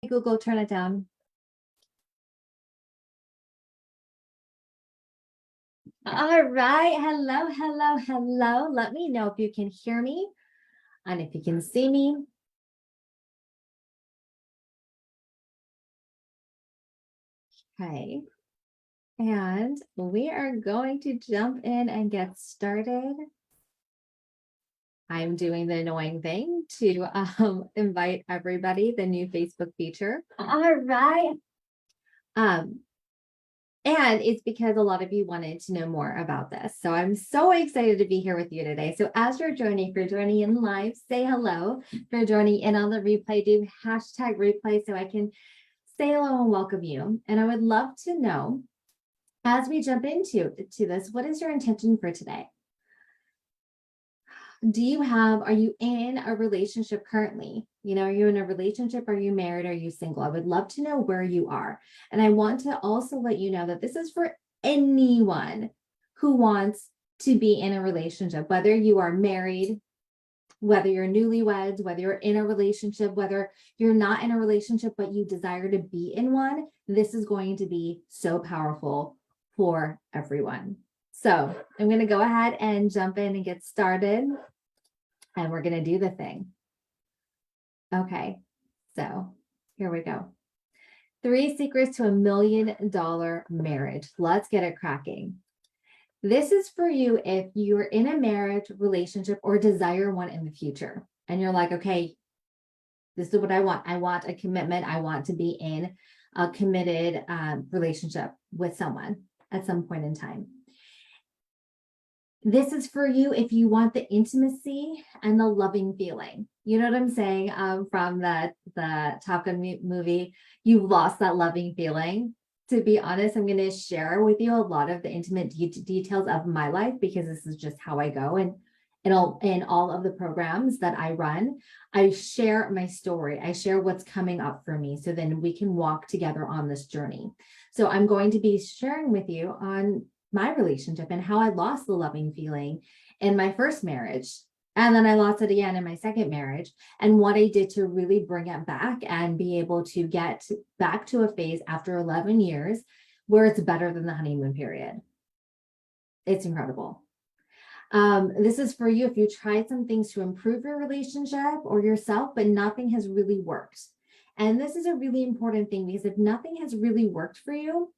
Google, turn it down. All right. Hello. Let me know if you can hear me and if you can see me. Okay. And we are going to jump in and get started. I'm doing the annoying thing to invite everybody, the new Facebook feature. All right. And it's because a lot of you wanted to know more about this. So I'm so excited to be here with you today. So as you're joining, if you're joining in live, say hello. If you're joining in on the replay, do hashtag replay so I can say hello and welcome you. And I would love to know, as we jump into this, what is your intention for today? Are you in a relationship currently? Are you in a relationship? Are you married? Are you single? I would love to know where you are. And I want to also let you know that this is for anyone who wants to be in a relationship, whether you are married, whether you're newlyweds, whether you're in a relationship, whether you're not in a relationship, but you desire to be in one. This is going to be so powerful for everyone. So I'm going to go ahead and jump in and get started, and we're going to do the thing. Okay, so here we go. 3 secrets to $1 million marriage. Let's get it cracking. This is for you if you're in a marriage, relationship, or desire one in the future. And you're like, okay, this is what I want. I want a commitment. I want to be in a committed relationship with someone at some point in time. This is for you if you want the intimacy and the loving feeling. You know what I'm saying? From the Top Gun movie, you've lost that loving feeling. To be honest, I'm going to share with you a lot of the intimate details of my life because this is just how I go. And in all of the programs that I run, I share my story. I share what's coming up for me. So then we can walk together on this journey. So I'm going to be sharing with you on my relationship and how I lost the loving feeling in my first marriage. And then I lost it again in my second marriage, and what I did to really bring it back and be able to get back to a phase after 11 years where it's better than the honeymoon period. It's incredible. This is for you if you tried some things to improve your relationship or yourself, but nothing has really worked. And this is a really important thing because if nothing has really worked for you,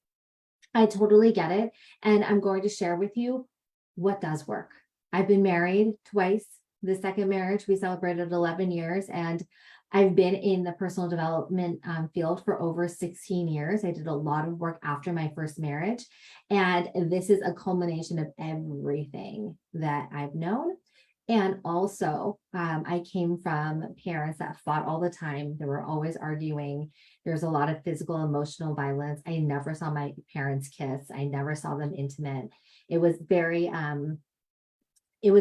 I totally get it. And I'm going to share with you what does work. I've been married twice. The second marriage, we celebrated 11 years, and I've been in the personal development field for over 16 years. I did a lot of work after my first marriage, and this is a culmination of everything that I've known. And also, I came from parents that fought all the time. They were always arguing. There's a lot of physical, emotional violence. I never saw my parents kiss. I never saw them intimate. It was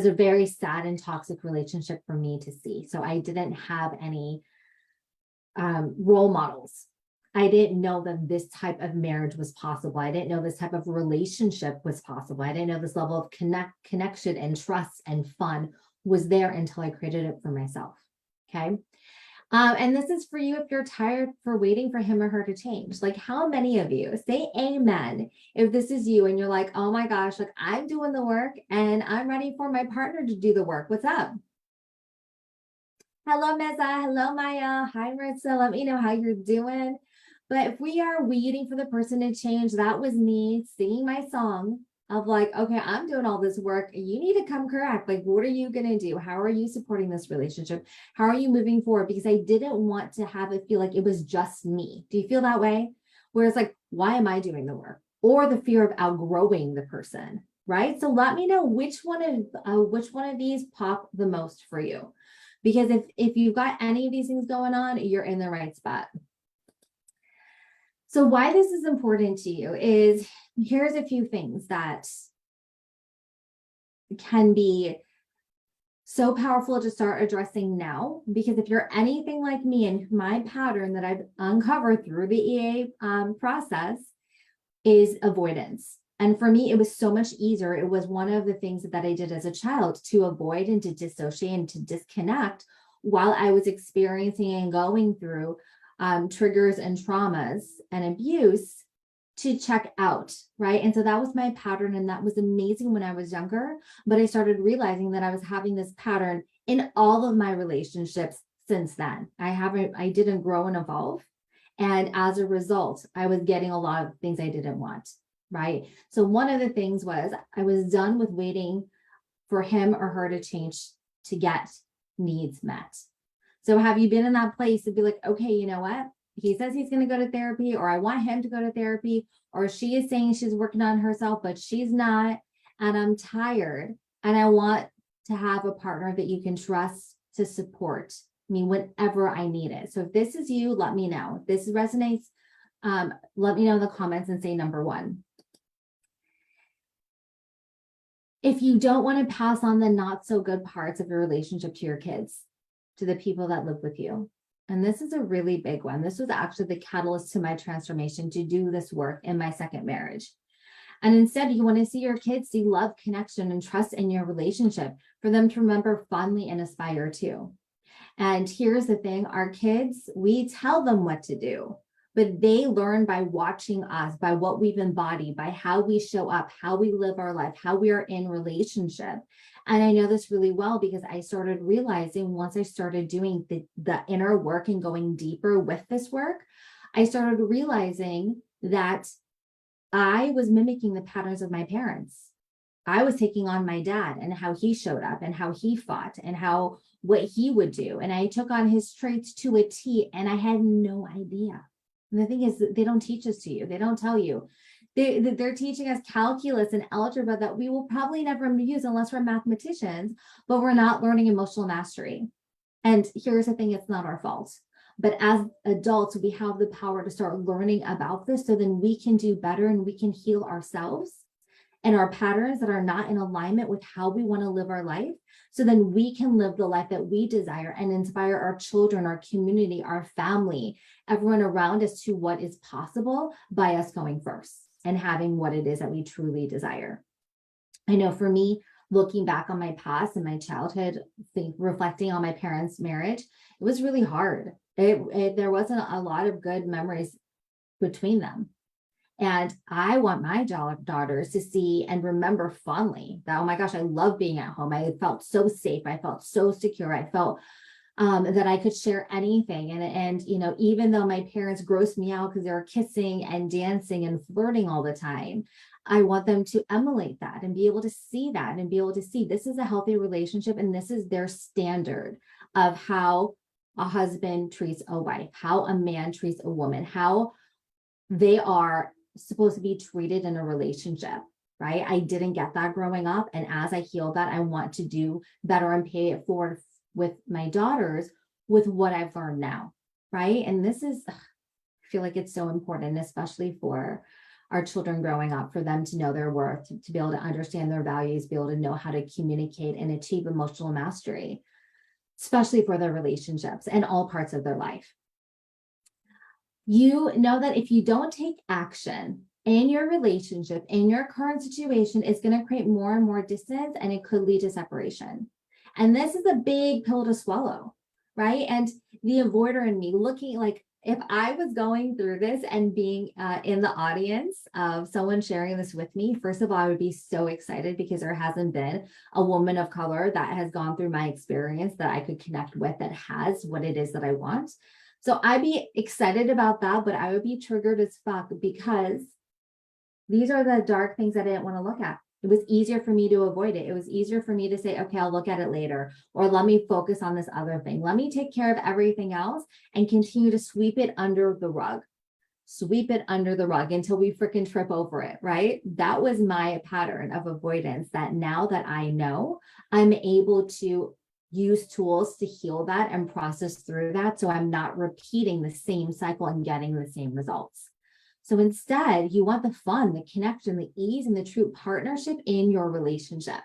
a very sad and toxic relationship for me to see. So I didn't have any role models. I didn't know that this type of marriage was possible. I didn't know this type of relationship was possible. I didn't know this level of connection and trust and fun was there until I created it for myself. Okay. And this is for you if you're tired for waiting for him or her to change. Like, how many of you say amen if this is you and you're like, oh my gosh, like I'm doing the work and I'm ready for my partner to do the work. What's up? Hello, Meza. Hello, Maya. Hi, Marissa. Let me know how you're doing. But if we are waiting for the person to change, that was me singing my song of like, okay, I'm doing all this work. You need to come correct. Like, what are you going to do? How are you supporting this relationship? How are you moving forward? Because I didn't want to have it feel like it was just me. Do you feel that way? Where it's like, why am I doing the work? Or the fear of outgrowing the person, right? So let me know which one of these pop the most for you. Because if you've got any of these things going on, you're in the right spot. So why this is important to you is here's a few things that can be so powerful to start addressing now. Because if you're anything like me and my pattern that I've uncovered through the EA process is avoidance. And for me, it was so much easier. It was one of the things that I did as a child to avoid and to dissociate and to disconnect while I was experiencing and going through triggers and traumas and abuse to check out, right? And so that was my pattern, and that was amazing when I was younger. But I started realizing that I was having this pattern in all of my relationships since then. I didn't grow and evolve. And as a result, I was getting a lot of things I didn't want, right? So one of the things was I was done with waiting for him or her to change to get needs met. So have you been in that place to be like, okay, you know what? He says he's going to go to therapy, or I want him to go to therapy, or she is saying she's working on herself, but she's not. And I'm tired, and I want to have a partner that you can trust to support me whenever I need it. So if this is you, let me know. If this resonates, let me know in the comments and say number one. If you don't want to pass on the not so good parts of your relationship to your kids, to the people that live with you. And this is a really big one. This was actually the catalyst to my transformation to do this work in my second marriage. And instead, you want to see your kids see love, connection, and trust in your relationship for them to remember fondly and aspire to. And here's the thing, our kids, we tell them what to do, but they learn by watching us, by what we've embodied, by how we show up, how we live our life, how we are in relationship. And I know this really well because I started realizing once I started doing the inner work and going deeper with this work, I started realizing that I was mimicking the patterns of my parents. I was taking on my dad and how he showed up and how he fought and what he would do. And I took on his traits to a T, and I had no idea. And the thing is, they don't teach us to you. They don't tell you. They're teaching us calculus and algebra that we will probably never use unless we're mathematicians, but we're not learning emotional mastery. And here's the thing, it's not our fault. But as adults, we have the power to start learning about this so then we can do better and we can heal ourselves and our patterns that are not in alignment with how we want to live our life. So then we can live the life that we desire and inspire our children, our community, our family, everyone around us to what is possible by us going first and having what it is that we truly desire. I know for me, looking back on my past and my childhood, reflecting on my parents' marriage, it was really hard. There wasn't a lot of good memories between them. And I want my daughters to see and remember fondly that, oh my gosh, I love being at home. I felt so safe. I felt so secure. I felt that I could share anything. And even though my parents grossed me out because they were kissing and dancing and flirting all the time, I want them to emulate that and be able to see that and be able to see this is a healthy relationship. And this is their standard of how a husband treats a wife, how a man treats a woman, how they are supposed to be treated in a relationship, right? I didn't get that growing up. And as I heal that, I want to do better and pay it forward with my daughters with what I've learned now, right? And this is, I feel like it's so important, especially for our children growing up, for them to know their worth, to be able to understand their values, be able to know how to communicate and achieve emotional mastery, especially for their relationships and all parts of their life. You know that if you don't take action in your relationship, in your current situation, it's going to create more and more distance, and it could lead to separation. And this is a big pill to swallow, right? And the avoider in me looking like, if I was going through this and being in the audience of someone sharing this with me, first of all, I would be so excited because there hasn't been a woman of color that has gone through my experience that I could connect with that has what it is that I want. So I'd be excited about that, but I would be triggered as fuck because these are the dark things I didn't want to look at. It was easier for me to avoid it. It was easier for me to say, okay, I'll look at it later, or let me focus on this other thing. Let me take care of everything else and continue to sweep it under the rug. Sweep it under the rug until we freaking trip over it, right? That was my pattern of avoidance that now that I know, I'm able to use tools to heal that and process through that. So I'm not repeating the same cycle and getting the same results. So instead, you want the fun, the connection, the ease, and the true partnership in your relationship.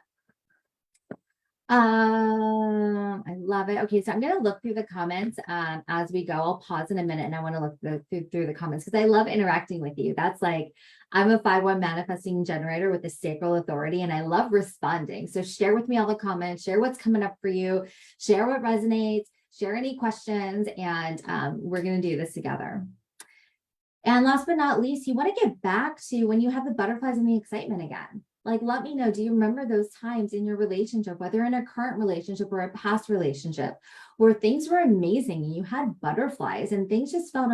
I love it. Okay, so I'm going to look through the comments as we go. I'll pause in a minute and I want to look through the comments because I love interacting with you. That's like, I'm a 5-1 manifesting generator with a sacral authority, and I love responding. So share with me all the comments, share what's coming up for you, share what resonates, share any questions, and we're going to do this together. And last but not least, you want to get back to when you have the butterflies and the excitement again. Like, let me know, do you remember those times in your relationship, whether in a current relationship or a past relationship, where things were amazing and you had butterflies and things just felt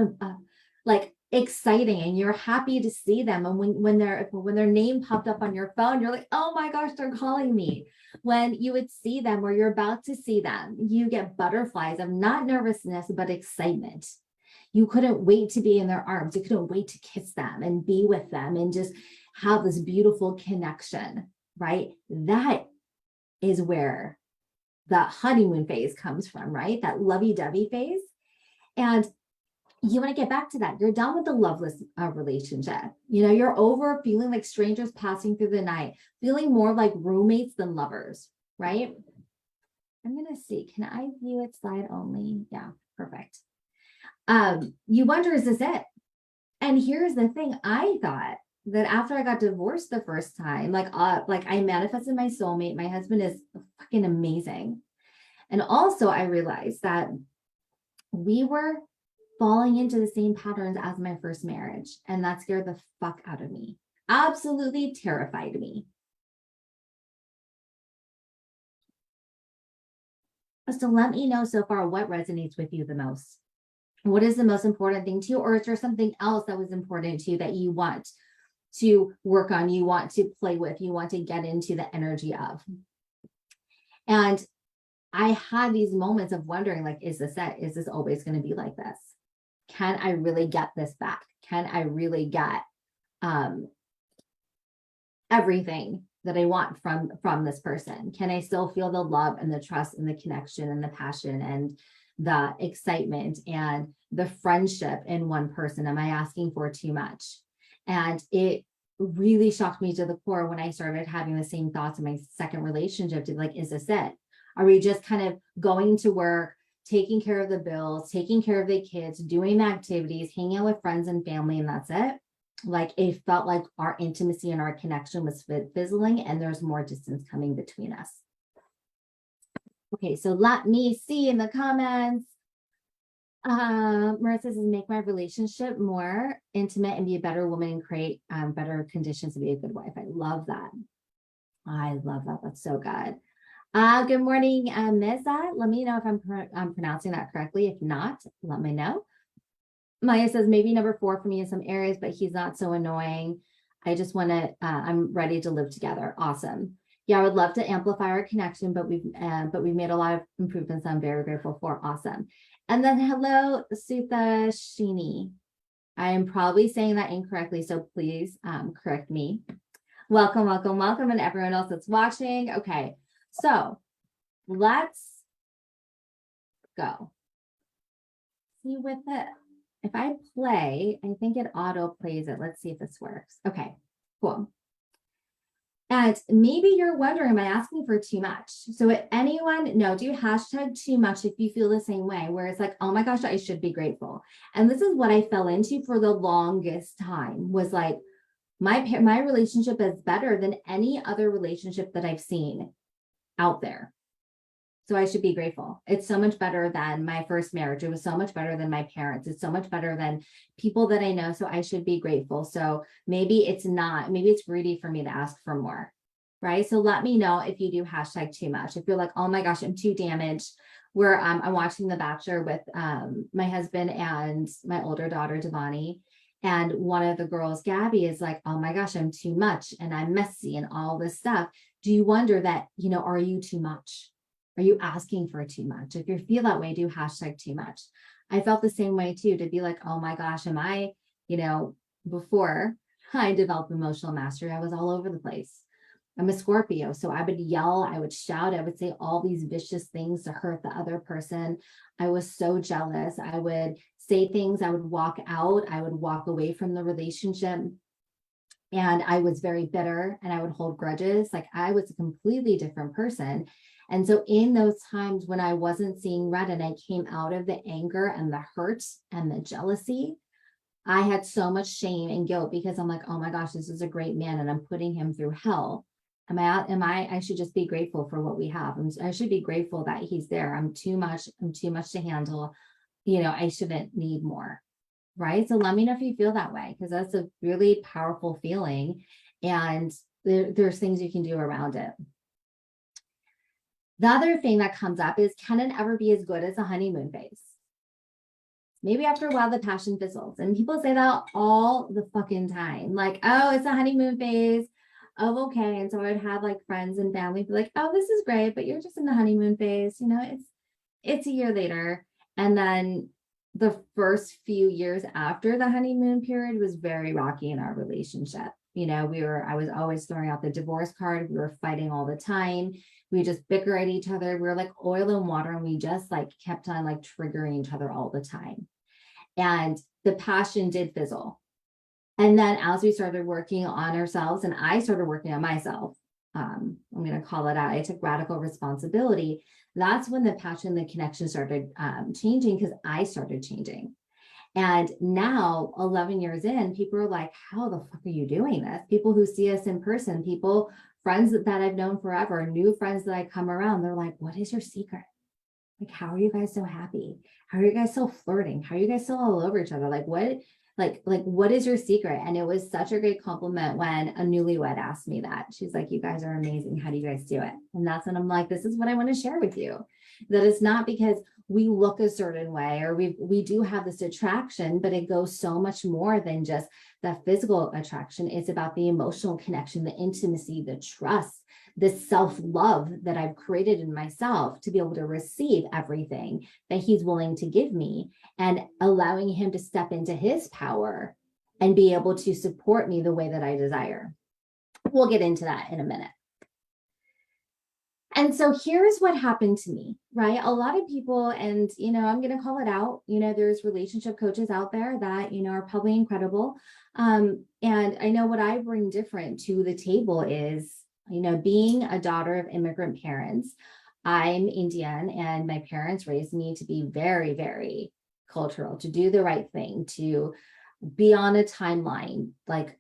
like exciting and you're happy to see them? And when their name popped up on your phone, you're like, oh my gosh, they're calling me. When you would see them or you're about to see them, you get butterflies of not nervousness, but excitement. You couldn't wait to be in their arms. You couldn't wait to kiss them and be with them and just have this beautiful connection, right? That is where the honeymoon phase comes from, right? That lovey-dovey phase. And you want to get back to that. You're done with the loveless relationship. You're over feeling like strangers passing through the night, feeling more like roommates than lovers, right? I'm going to see, can I view it slide only? Yeah, perfect. You wonder, is this it? And here's the thing. I thought that after I got divorced the first time, like I manifested my soulmate. My husband is fucking amazing. And also I realized that we were falling into the same patterns as my first marriage. And that scared the fuck out of me. Absolutely terrified me. So let me know so far what resonates with you the most. What is the most important thing to you? Or is there something else that was important to you that you want to work on, you want to play with, you want to get into the energy of? And I had these moments of wondering, like, is this it? Is this always going to be like this? Can I really get this back? Can I really get everything that I want from this person? Can I still feel the love and the trust and the connection and the passion and the excitement and the friendship in one person? Am I asking for too much? And it really shocked me to the core when I started having the same thoughts in my second relationship, to like, is this it? Are we just kind of going to work, taking care of the bills, taking care of the kids, doing the activities, hanging out with friends and family, and that's it? Like, it felt like our intimacy and our connection was fizzling, and there's more distance coming between us. Okay, so let me see in the comments. Marissa says, make my relationship more intimate and be a better woman and create better conditions to be a good wife. I love that. I love that. That's so good. Good morning, Meza. Let me know if I'm pronouncing that correctly. If not, let me know. Maya says, maybe number 4 for me in some areas, but he's not so annoying. I just want to, I'm ready to live together. Awesome. Yeah, I would love to amplify our connection, but we've made a lot of improvements I'm very grateful for. Awesome. And then hello, Sutha Shini. I am probably saying that incorrectly, so please correct me. Welcome, welcome, welcome, and everyone else that's watching. Okay, so let's go. See with it. If I play, I think it auto plays it. Let's see if this works. Okay, cool. And maybe you're wondering, am I asking for too much? So anyone, no, do hashtag too much if you feel the same way, where it's like, oh my gosh, I should be grateful. And this is what I fell into for the longest time, was like, my relationship is better than any other relationship that I've seen out there. So I should be grateful. It's so much better than my first marriage. It was so much better than my parents. It's so much better than people that I know. So I should be grateful. So maybe it's not, maybe it's greedy for me to ask for more, right? So let me know if you do hashtag too much. If you're like, oh my gosh, I'm too damaged. Where I'm watching The Bachelor with my husband and my older daughter, Devani. And one of the girls, Gabby, is like, oh my gosh, I'm too much and I'm messy and all this stuff. Do you wonder that, are you too much? Are you asking for too much? If you feel that way, do hashtag too much. I felt the same way too, to be like, oh my gosh, am I, before I developed emotional mastery, I was all over the place. I'm a Scorpio, so I would yell, I would shout, I would say all these vicious things to hurt the other person. I was so jealous. I would say things, I would walk out, I would walk away from the relationship. And I was very bitter and I would hold grudges. Like, I was a completely different person. And so in those times when I wasn't seeing red and I came out of the anger and the hurt and the jealousy, I had so much shame and guilt, because I'm like, oh my gosh, this is a great man and I'm putting him through hell. I should just be grateful for what we have. I should be grateful that he's there. I'm too much to handle. I shouldn't need more. Right. So let me know if you feel that way, because that's a really powerful feeling. And there's things you can do around it. The other thing that comes up is, can it ever be as good as a honeymoon phase? Maybe after a while, the passion fizzles. And people say that all the fucking time. Like, oh, it's a honeymoon phase. Oh, okay. And so I'd have like friends and family be like, oh, this is great, but you're just in the honeymoon phase. It's a year later. And then the first few years after the honeymoon period was very rocky in our relationship. I was always throwing out the divorce card. We were fighting all the time. We just bicker at each other. We were like oil and water, and we just like kept on like triggering each other all the time. And the passion did fizzle. And then as we started working on ourselves, and I started working on myself, I'm going to call it out, I took radical responsibility. That's when the passion, the connection started changing, because I started changing. And now, 11 years in, people are like, how the fuck are you doing this? People who see us in person, friends that I've known forever, new friends that I come around, they're like, what is your secret? Like, how are you guys so happy? How are you guys so flirting? How are you guys so all over each other? Like, what is your secret? And it was such a great compliment when a newlywed asked me that. She's like, you guys are amazing. How do you guys do it? And that's when I'm like, this is what I want to share with you. That it's not because we look a certain way, or we do have this attraction, but it goes so much more than just that physical attraction. It's about the emotional connection, the intimacy, the trust, the self-love that I've created in myself to be able to receive everything that he's willing to give me, and allowing him to step into his power and be able to support me the way that I desire. We'll get into that in a minute. And so here's what happened to me, right? A lot of people, and, I'm going to call it out, there's relationship coaches out there that, are probably incredible. And I know what I bring different to the table is, being a daughter of immigrant parents. I'm Indian, and my parents raised me to be very, very cultural, to do the right thing, to be on a timeline. Like,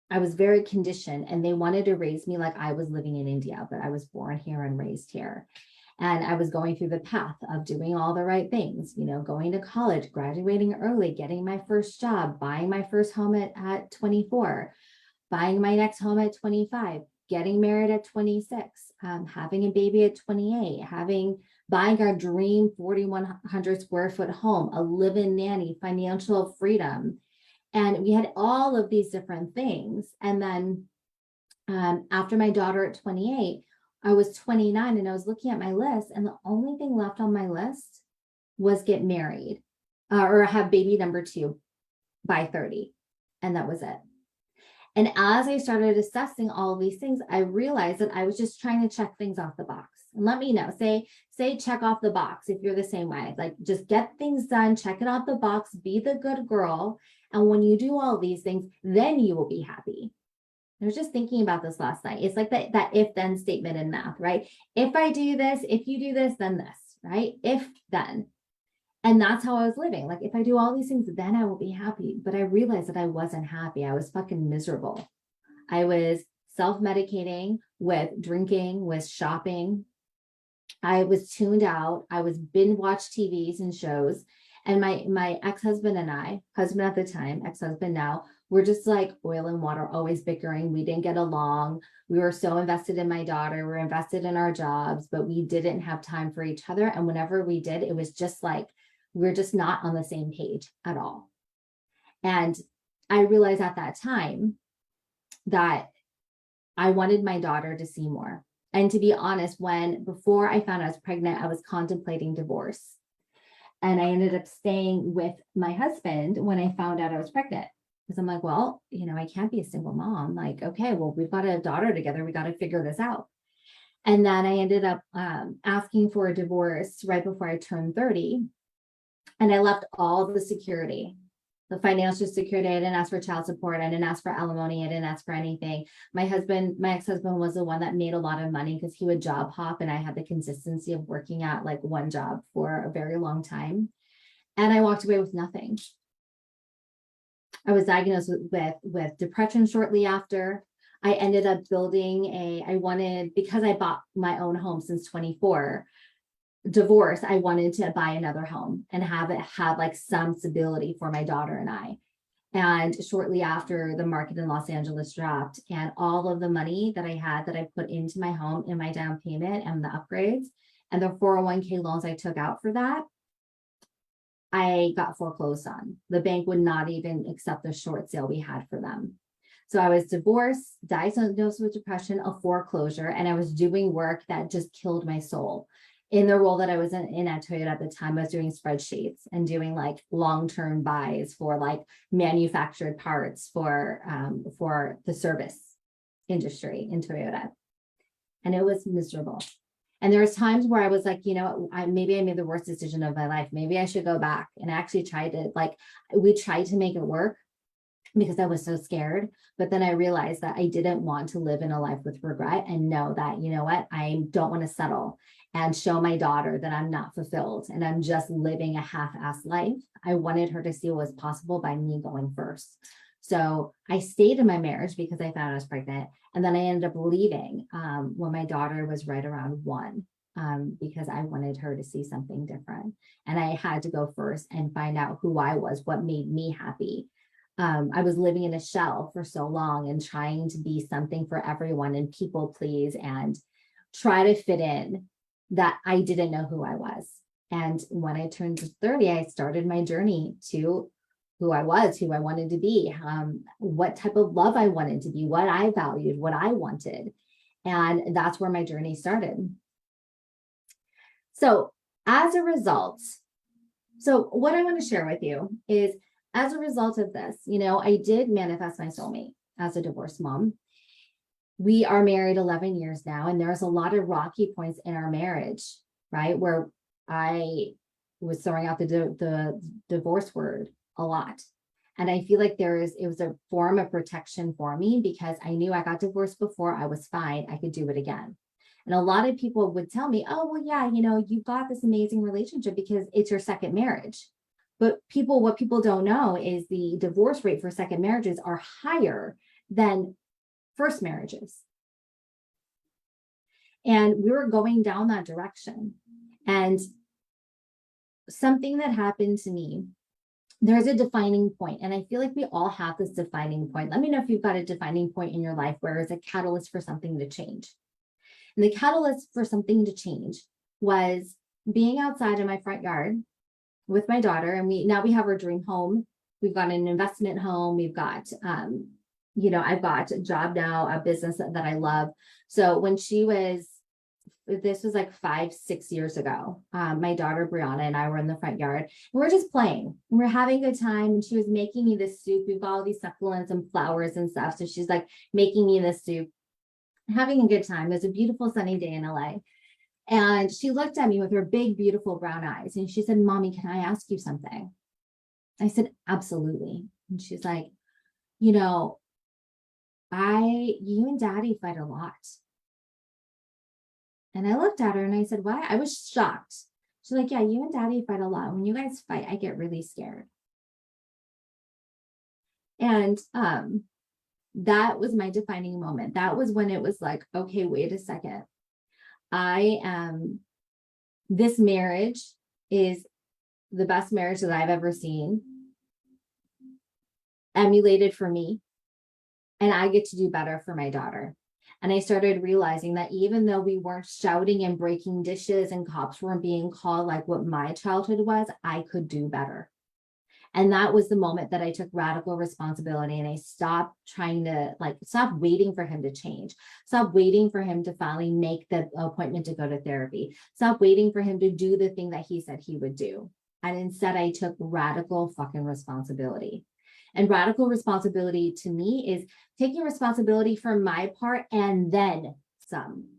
I was very conditioned, and they wanted to raise me like I was living in India, but I was born here and raised here. And I was going through the path of doing all the right things, going to college, graduating early, getting my first job, buying my first home at 24, buying my next home at 25, getting married at 26, having a baby at 28, buying our dream 4,100 square foot home, a live-in nanny, financial freedom. And we had all of these different things. And then after my daughter at 28, I was 29, and I was looking at my list, and the only thing left on my list was get married or have baby number 2 by 30. And that was it. And as I started assessing all of these things, I realized that I was just trying to check things off the box. And let me know, say check off the box if you're the same way. Like, just get things done, check it off the box, be the good girl. And when you do all these things, then you will be happy. I was just thinking about this last night. It's like that if-then statement in math, right? If I do this, if you do this, then this, right? If then. And that's how I was living. Like, if I do all these things, then I will be happy. But I realized that I wasn't happy. I was fucking miserable. I was self-medicating with drinking, with shopping. I was tuned out. I was binge watch TVs and shows. And my ex-husband and I, husband at the time, ex-husband now, we're just like oil and water, always bickering. We didn't get along. We were so invested in my daughter. We were invested in our jobs, but we didn't have time for each other. And whenever we did, it was just like, we're just not on the same page at all. And I realized at that time that I wanted my daughter to see more. And to be honest, before I found I was pregnant, I was contemplating divorce. And I ended up staying with my husband when I found out I was pregnant. Because I'm like, well, I can't be a single mom. Like, okay, well, we've got a daughter together. We got to figure this out. And then I ended up asking for a divorce right before I turned 30. And I left all the security, the financial security. I didn't ask for child support. I didn't ask for alimony. I didn't ask for anything. My ex-husband was the one that made a lot of money because he would job hop, and I had the consistency of working at like one job for a very long time. And I walked away with nothing. I was diagnosed with depression shortly after. I ended up building because I bought my own home since 24, divorce, I wanted to buy another home and have it have like some stability for my daughter and I. And shortly after, the market in Los Angeles dropped, and all of the money that I had that I put into my home in my down payment and the upgrades and the 401k loans I took out for that, I got foreclosed on. The bank would not even accept the short sale we had for them. So I was divorced, diagnosed with depression, a foreclosure, and I was doing work that just killed my soul. In the role that I was in at Toyota at the time, I was doing spreadsheets and doing like long-term buys for like manufactured parts for the service industry in Toyota. And it was miserable. And there was times where I was like, you know, maybe I made the worst decision of my life. Maybe I should go back. And I actually tried to, we tried to make it work because I was so scared. But then I realized that I didn't want to live in a life with regret and know that, you know what, I don't want to settle and show my daughter that I'm not fulfilled and I'm just living a half-assed life. I wanted her to see what was possible by me going first. So I stayed in my marriage because I found I was pregnant. And then I ended up leaving when my daughter was right around 1, because I wanted her to see something different. And I had to go first and find out who I was, what made me happy. I was living in a shell for so long and trying to be something for everyone and people please and try to fit in, that I didn't know who I was. And when I turned 30, I started my journey to who I was, who I wanted to be, what type of love I wanted to be, what I valued, what I wanted. And that's where my journey started. So as a result, so what I want to share with you is, as a result of this, you know, I did manifest my soulmate as a divorced mom. We are married 11 years now, and there's a lot of rocky points in our marriage, right? Where I was throwing out the divorce word a lot. And I feel like it was a form of protection for me because I knew I got divorced before, I was fine, I could do it again. And a lot of people would tell me, oh, well, yeah, you know, you've got this amazing relationship because it's your second marriage. But what people don't know is the divorce rate for second marriages are higher than first marriages. And we were going down that direction. And something that happened to me, there's a defining point, and I feel like we all have this defining point. Let me know if you've got a defining point in your life where it's a catalyst for something to change. And the catalyst for something to change was being outside in my front yard with my daughter, and we have our dream home. We've got an investment home. We've got, you know, I've got a job now, a business that I love. So when this was like 5-6 years ago, my daughter Brianna and I were in the front yard, and we're just playing and we're having a good time. And she was making me this soup. We've got all these succulents and flowers and stuff. So she's like making me this soup, having a good time. It was a beautiful sunny day in LA. And she looked at me with her big, beautiful brown eyes. And she said, Mommy, can I ask you something? I said, absolutely. And she's like, you know, you and Daddy fight a lot. And I looked at her and I said, why? I was shocked. She's like, yeah, you and Daddy fight a lot. When you guys fight, I get really scared. And that was my defining moment. That was when it was like, okay, wait a second. This marriage is the best marriage that I've ever seen, emulated for me, and I get to do better for my daughter. And I started realizing that even though we weren't shouting and breaking dishes and cops weren't being called like what my childhood was, I could do better. And that was the moment that I took radical responsibility, and I stopped trying to stop waiting for him to change, stop waiting for him to finally make the appointment to go to therapy, stop waiting for him to do the thing that he said he would do. And instead I took radical fucking responsibility. And radical responsibility to me is taking responsibility for my part and then some.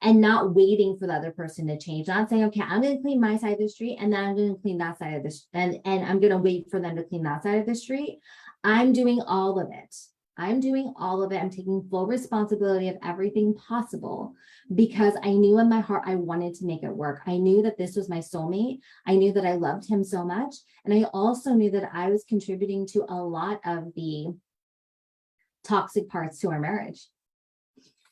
And not waiting for the other person to change, not saying, okay, I'm going to clean my side of the street and then I'm going to clean that side of the and I'm going to wait for them to clean that side of the street. I'm doing all of it. I'm doing all of it. I'm taking full responsibility of everything possible because I knew in my heart I wanted to make it work. I knew that this was my soulmate. I knew that I loved him so much. And I also knew that I was contributing to a lot of the toxic parts to our marriage.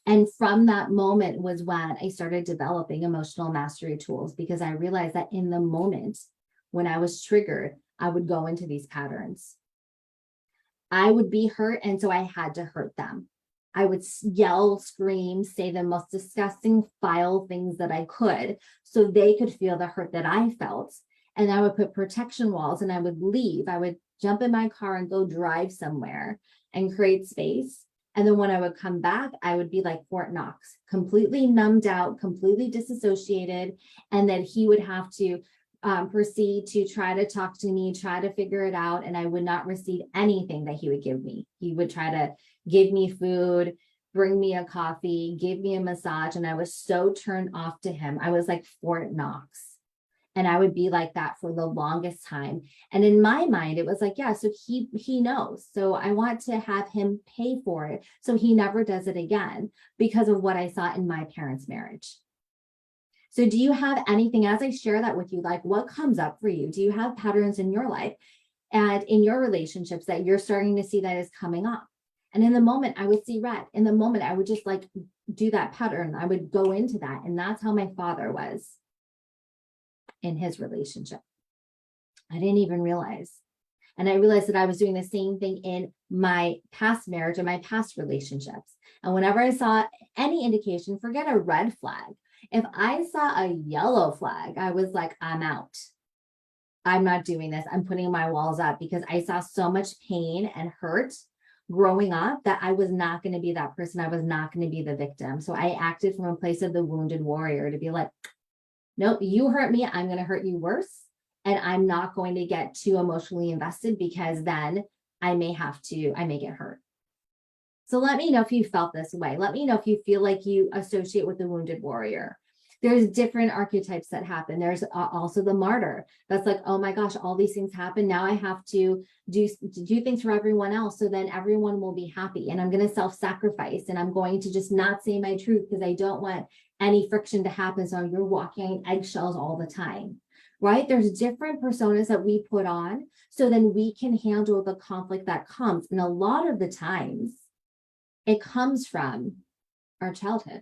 And from that moment was when I started developing emotional mastery tools, because I realized that in the moment when I was triggered, I would go into these patterns. I would be hurt, and so I had to hurt them. I would yell, scream, say the most disgusting, vile things that I could so they could feel the hurt that I felt. And I would put protection walls and I would leave. I would jump in my car and go drive somewhere and create space. And then when I would come back, I would be like Fort Knox, completely numbed out, completely disassociated. And then he would have to proceed to try to talk to me, try to figure it out. And I would not receive anything that he would give me. He would try to give me food, bring me a coffee, give me a massage. And I was so turned off to him. I was like Fort Knox. And I would be like that for the longest time. And in my mind, it was like, yeah, so he knows. So I want to have him pay for it so he never does it again, because of what I saw in my parents' marriage. So do you have anything, as I share that with you, like what comes up for you? Do you have patterns in your life and in your relationships that you're starting to see that is coming up? And in the moment, I would see red. In the moment, I would just like do that pattern. I would go into that. And that's how my father was in his relationship. I didn't even realize. And I realized that I was doing the same thing in my past marriage and my past relationships. And whenever I saw any indication, forget a red flag. If I saw a yellow flag, I was like, I'm out. I'm not doing this. I'm putting my walls up, because I saw so much pain and hurt growing up that I was not going to be that person. I was not going to be the victim. So I acted from a place of the wounded warrior to be like, nope, you hurt me, I'm going to hurt you worse. And I'm not going to get too emotionally invested, because then I may get hurt. So let me know if you felt this way. Let me know if you feel like you associate with the wounded warrior. There's different archetypes that happen. There's also the martyr. That's like, oh my gosh, all these things happen. Now I have to do things for everyone else, so then everyone will be happy. And I'm going to self-sacrifice, and I'm going to just not say my truth because I don't want any friction to happen. So you're walking eggshells all the time, right? There's different personas that we put on, so then we can handle the conflict that comes. And a lot of the times it comes from our childhood,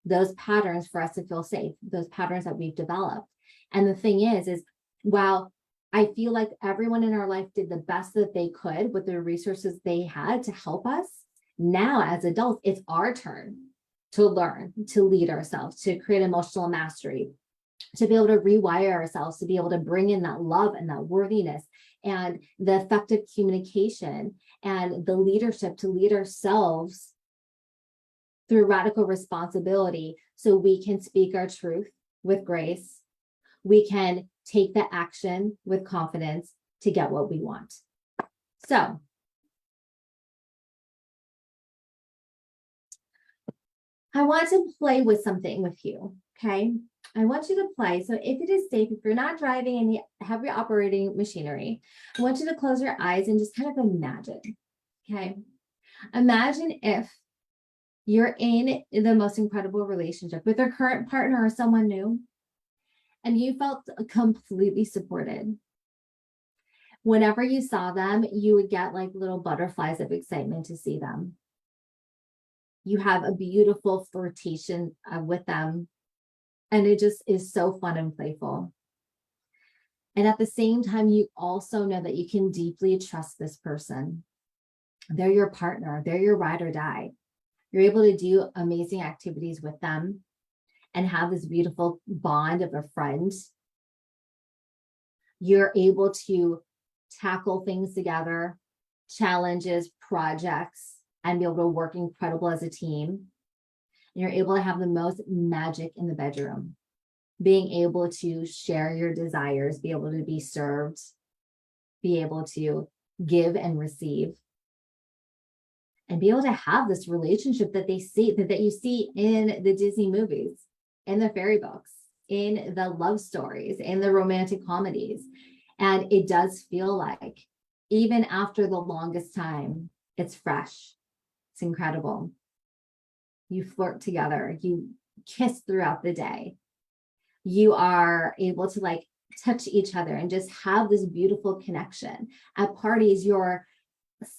those patterns for us to feel safe, those patterns that we've developed. And the thing is while I feel like everyone in our life did the best that they could with the resources they had to help us, now as adults, it's our turn to learn, to lead ourselves, to create emotional mastery, to be able to rewire ourselves, to be able to bring in that love and that worthiness and the effective communication and the leadership to lead ourselves through radical responsibility, so we can speak our truth with grace. We can take the action with confidence to get what we want. So I want to play with something with you, okay? I want you to play. So if it is safe, if you're not driving any heavy operating machinery, I want you to close your eyes and just kind of imagine, okay? Imagine if you're in the most incredible relationship with your current partner or someone new, and you felt completely supported. Whenever you saw them, you would get like little butterflies of excitement to see them. You have a beautiful flirtation with them, and it just is so fun and playful. And at the same time, you also know that you can deeply trust this person. They're your partner, they're your ride or die. You're able to do amazing activities with them and have this beautiful bond of a friend. You're able to tackle things together, challenges, projects, and be able to work incredible as a team. And you're able to have the most magic in the bedroom, being able to share your desires, be able to be served, be able to give and receive, and be able to have this relationship that they see, that you see in the Disney movies, in the fairy books, in the love stories, in the romantic comedies. And it does feel like, even after the longest time, it's fresh. It's incredible. You flirt together, you kiss throughout the day. You are able to like touch each other and just have this beautiful connection. At parties, you're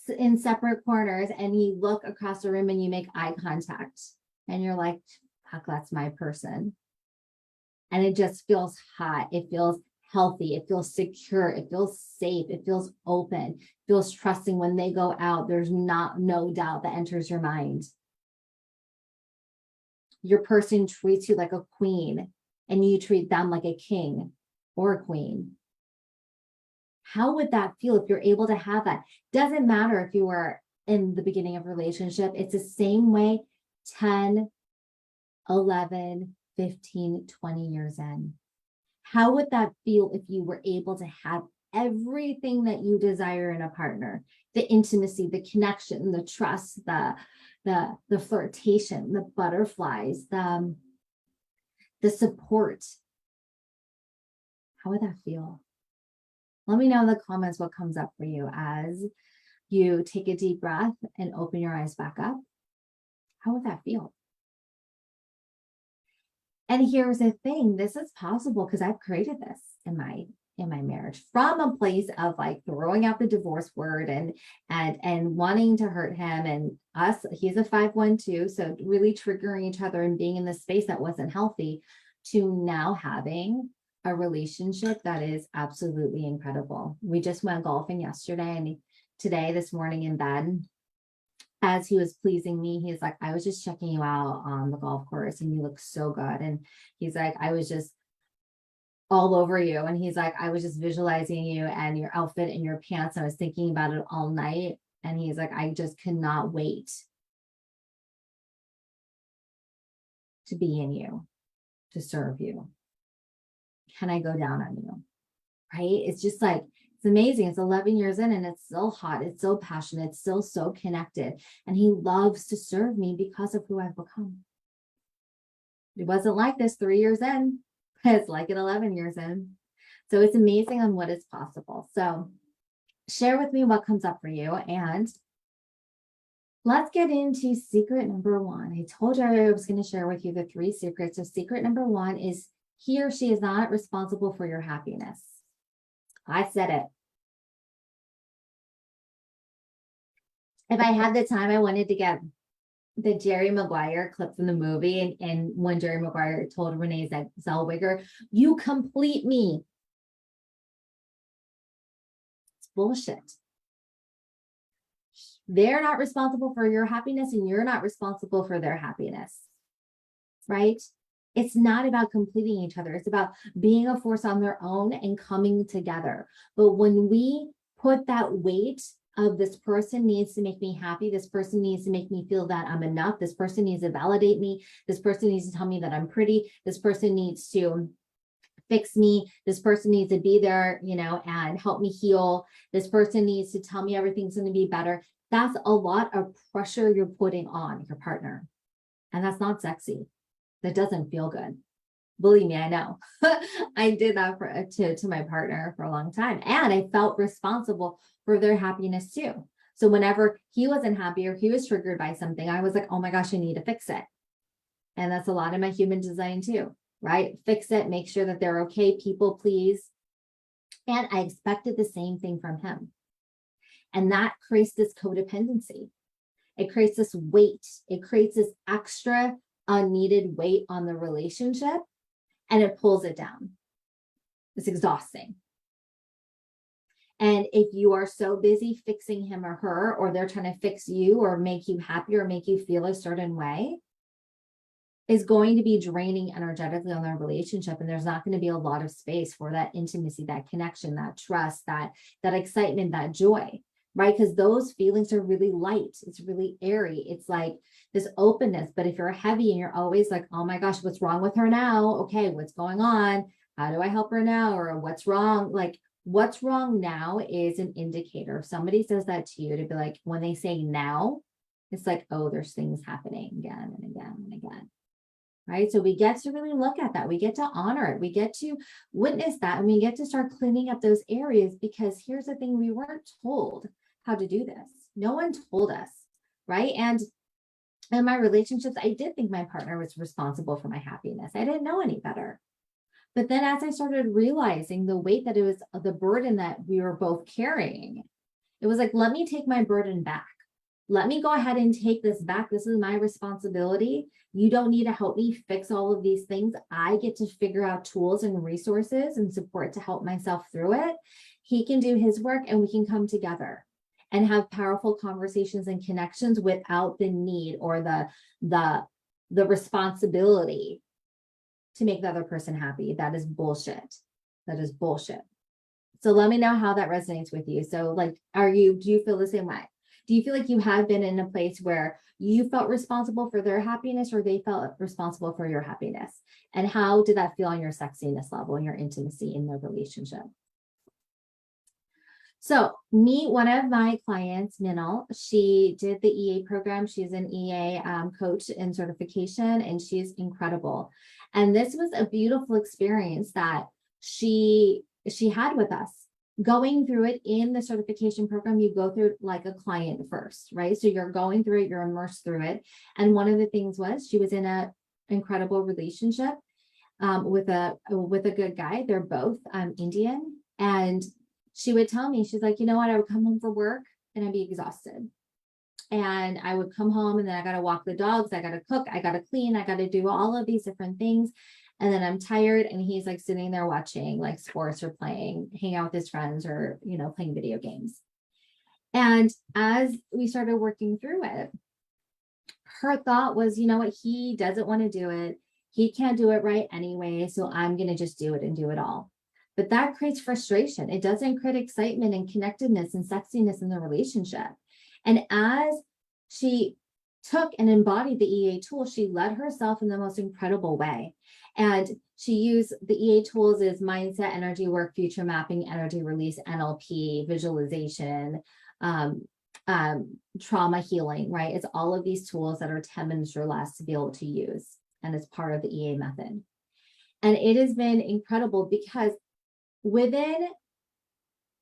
in separate corners and you look across the room and you make eye contact and you're like, fuck, that's my person. And it just feels hot. It feels healthy. It feels secure. It feels safe. It feels open. It feels trusting when they go out. There's no doubt that enters your mind. Your person treats you like a queen and you treat them like a king or a queen. How would that feel if you're able to have that? Doesn't matter if you were in the beginning of a relationship. It's the same way 10, 11, 15, 20 years in. How would that feel if you were able to have everything that you desire in a partner? The intimacy, the connection, the trust, the flirtation, the butterflies, the support. How would that feel? Let me know in the comments what comes up for you as you take a deep breath and open your eyes back up. How would that feel? And here's the thing, this is possible because I've created this in my marriage from a place of like throwing out the divorce word and wanting to hurt him and us. He's a 5-1-2, so really triggering each other and being in this space that wasn't healthy, to now having a relationship that is absolutely incredible. We just went golfing yesterday and today, this morning in bed, as he was pleasing me, he's like, I was just checking you out on the golf course and you look so good. And he's like, I was just all over you. And he's like, I was just visualizing you and your outfit and your pants. I was thinking about it all night. And he's like, I just cannot wait to be in you, to serve you. Can I go down on you? Right? It's just like, it's amazing. It's 11 years in and it's still hot. It's so passionate. It's still so connected. And he loves to serve me because of who I've become. It wasn't like this 3 years in. It's like it 11 years in. So it's amazing on what is possible. So share with me what comes up for you. And let's get into secret number 1. I told you I was going to share with you the 3 secrets. So secret number 1 is he or she is not responsible for your happiness. I said it. If I had the time, I wanted to get the Jerry Maguire clip from the movie. And when Jerry Maguire told Renee Zellweger, you complete me. It's bullshit. They're not responsible for your happiness and you're not responsible for their happiness, right? It's not about completing each other. It's about being a force on their own and coming together. But when we put that weight of this person needs to make me happy, this person needs to make me feel that I'm enough, this person needs to validate me, this person needs to tell me that I'm pretty, this person needs to fix me, this person needs to be there, and help me heal, this person needs to tell me everything's going to be better. That's a lot of pressure you're putting on your partner. And that's not sexy. That doesn't feel good. Believe me, I know. I did that to my partner for a long time. And I felt responsible for their happiness too. So whenever he wasn't happy or he was triggered by something, I was like, oh my gosh, I need to fix it. And that's a lot of my human design too, right? Fix it, make sure that they're okay, people please. And I expected the same thing from him. And that creates this codependency. It creates this weight. It creates this extra unneeded weight on the relationship and it pulls it down. It's exhausting. And if you are so busy fixing him or her, or they're trying to fix you or make you happy or make you feel a certain way, is going to be draining energetically on their relationship. And there's not going to be a lot of space for that intimacy, that connection, that trust, that excitement, that joy. Right? Because those feelings are really light. It's really airy. It's like this openness. But if you're heavy and you're always like, oh my gosh, what's wrong with her now? Okay, what's going on? How do I help her now? Or what's wrong? Like, what's wrong now is an indicator. If somebody says that to you, to be like, when they say now, it's like, oh, there's things happening again and again and again. Right? So we get to really look at that. We get to honor it. We get to witness that. And we get to start cleaning up those areas, because here's the thing, we weren't told how to do this. No one told us, right? And in my relationships, I did think my partner was responsible for my happiness. I didn't know any better. But then as I started realizing the weight that it was, the burden that we were both carrying, It was like, let me take my burden back. Let me go ahead and take this back. This is my responsibility. You don't need to help me fix all of these things. I get to figure out tools and resources and support to help myself through it. He can do his work and we can come together and have powerful conversations and connections without the need or the responsibility to make the other person happy. That is bullshit. That is bullshit. So let me know how that resonates with you. So like, do you feel the same way? Do you feel like you have been in a place where you felt responsible for their happiness or they felt responsible for your happiness? And how did that feel on your sexiness level and your intimacy in the relationship? So meet one of my clients, Minal. She did the EA program. She's an EA coach and certification, and she's incredible. And this was a beautiful experience that she had with us. Going through it in the certification program, you go through it like a client first, right? So you're going through it, you're immersed through it. And one of the things was she was in an incredible relationship with a good guy. They're both Indian. And she would tell me, she's like, you know what? I would come home from work and I'd be exhausted. And I would come home and then I got to walk the dogs. I got to cook. I got to clean. I got to do all of these different things. And then I'm tired. And he's like sitting there watching like sports or hanging out with his friends or, playing video games. And as we started working through it, her thought was, you know what? He doesn't want to do it. He can't do it right anyway. So I'm going to just do it and do it all. But that creates frustration. It doesn't create excitement and connectedness and sexiness in the relationship. And as she took and embodied the EA tool, she led herself in the most incredible way. And she used the EA tools as mindset, energy work, future mapping, energy release, NLP, visualization, trauma healing, right? It's all of these tools that are 10 minutes or less to be able to use. And it's part of the EA method. And it has been incredible because within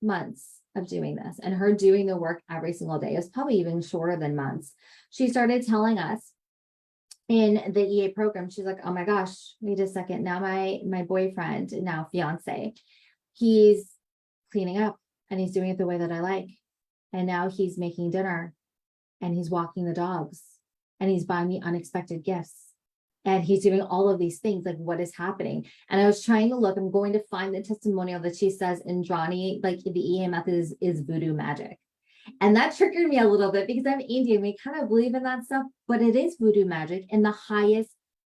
months of doing this and her doing the work every single day, it was probably even shorter than months, she started telling us in the EA program, she's like, oh my gosh, wait a second. Now my boyfriend, now fiance, he's cleaning up and he's doing it the way that I like. And now he's making dinner and he's walking the dogs and he's buying me unexpected gifts. And he's doing all of these things, like what is happening? And I was trying to look, I'm going to find the testimonial that she says Indrani, like the EA method is voodoo magic. And that triggered me a little bit because I'm Indian. We kind of believe in that stuff, but it is voodoo magic in the highest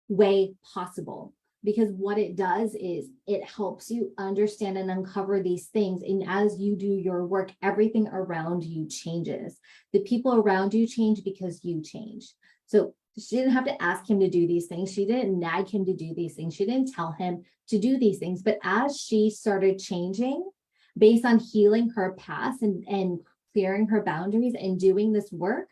way possible. Because what it does is it helps you understand and uncover these things. And as you do your work, everything around you changes. The people around you change because you change. So she didn't have to ask him to do these things. She didn't nag him to do these things. She didn't tell him to do these things. But as she started changing based on healing her past and clearing her boundaries and doing this work,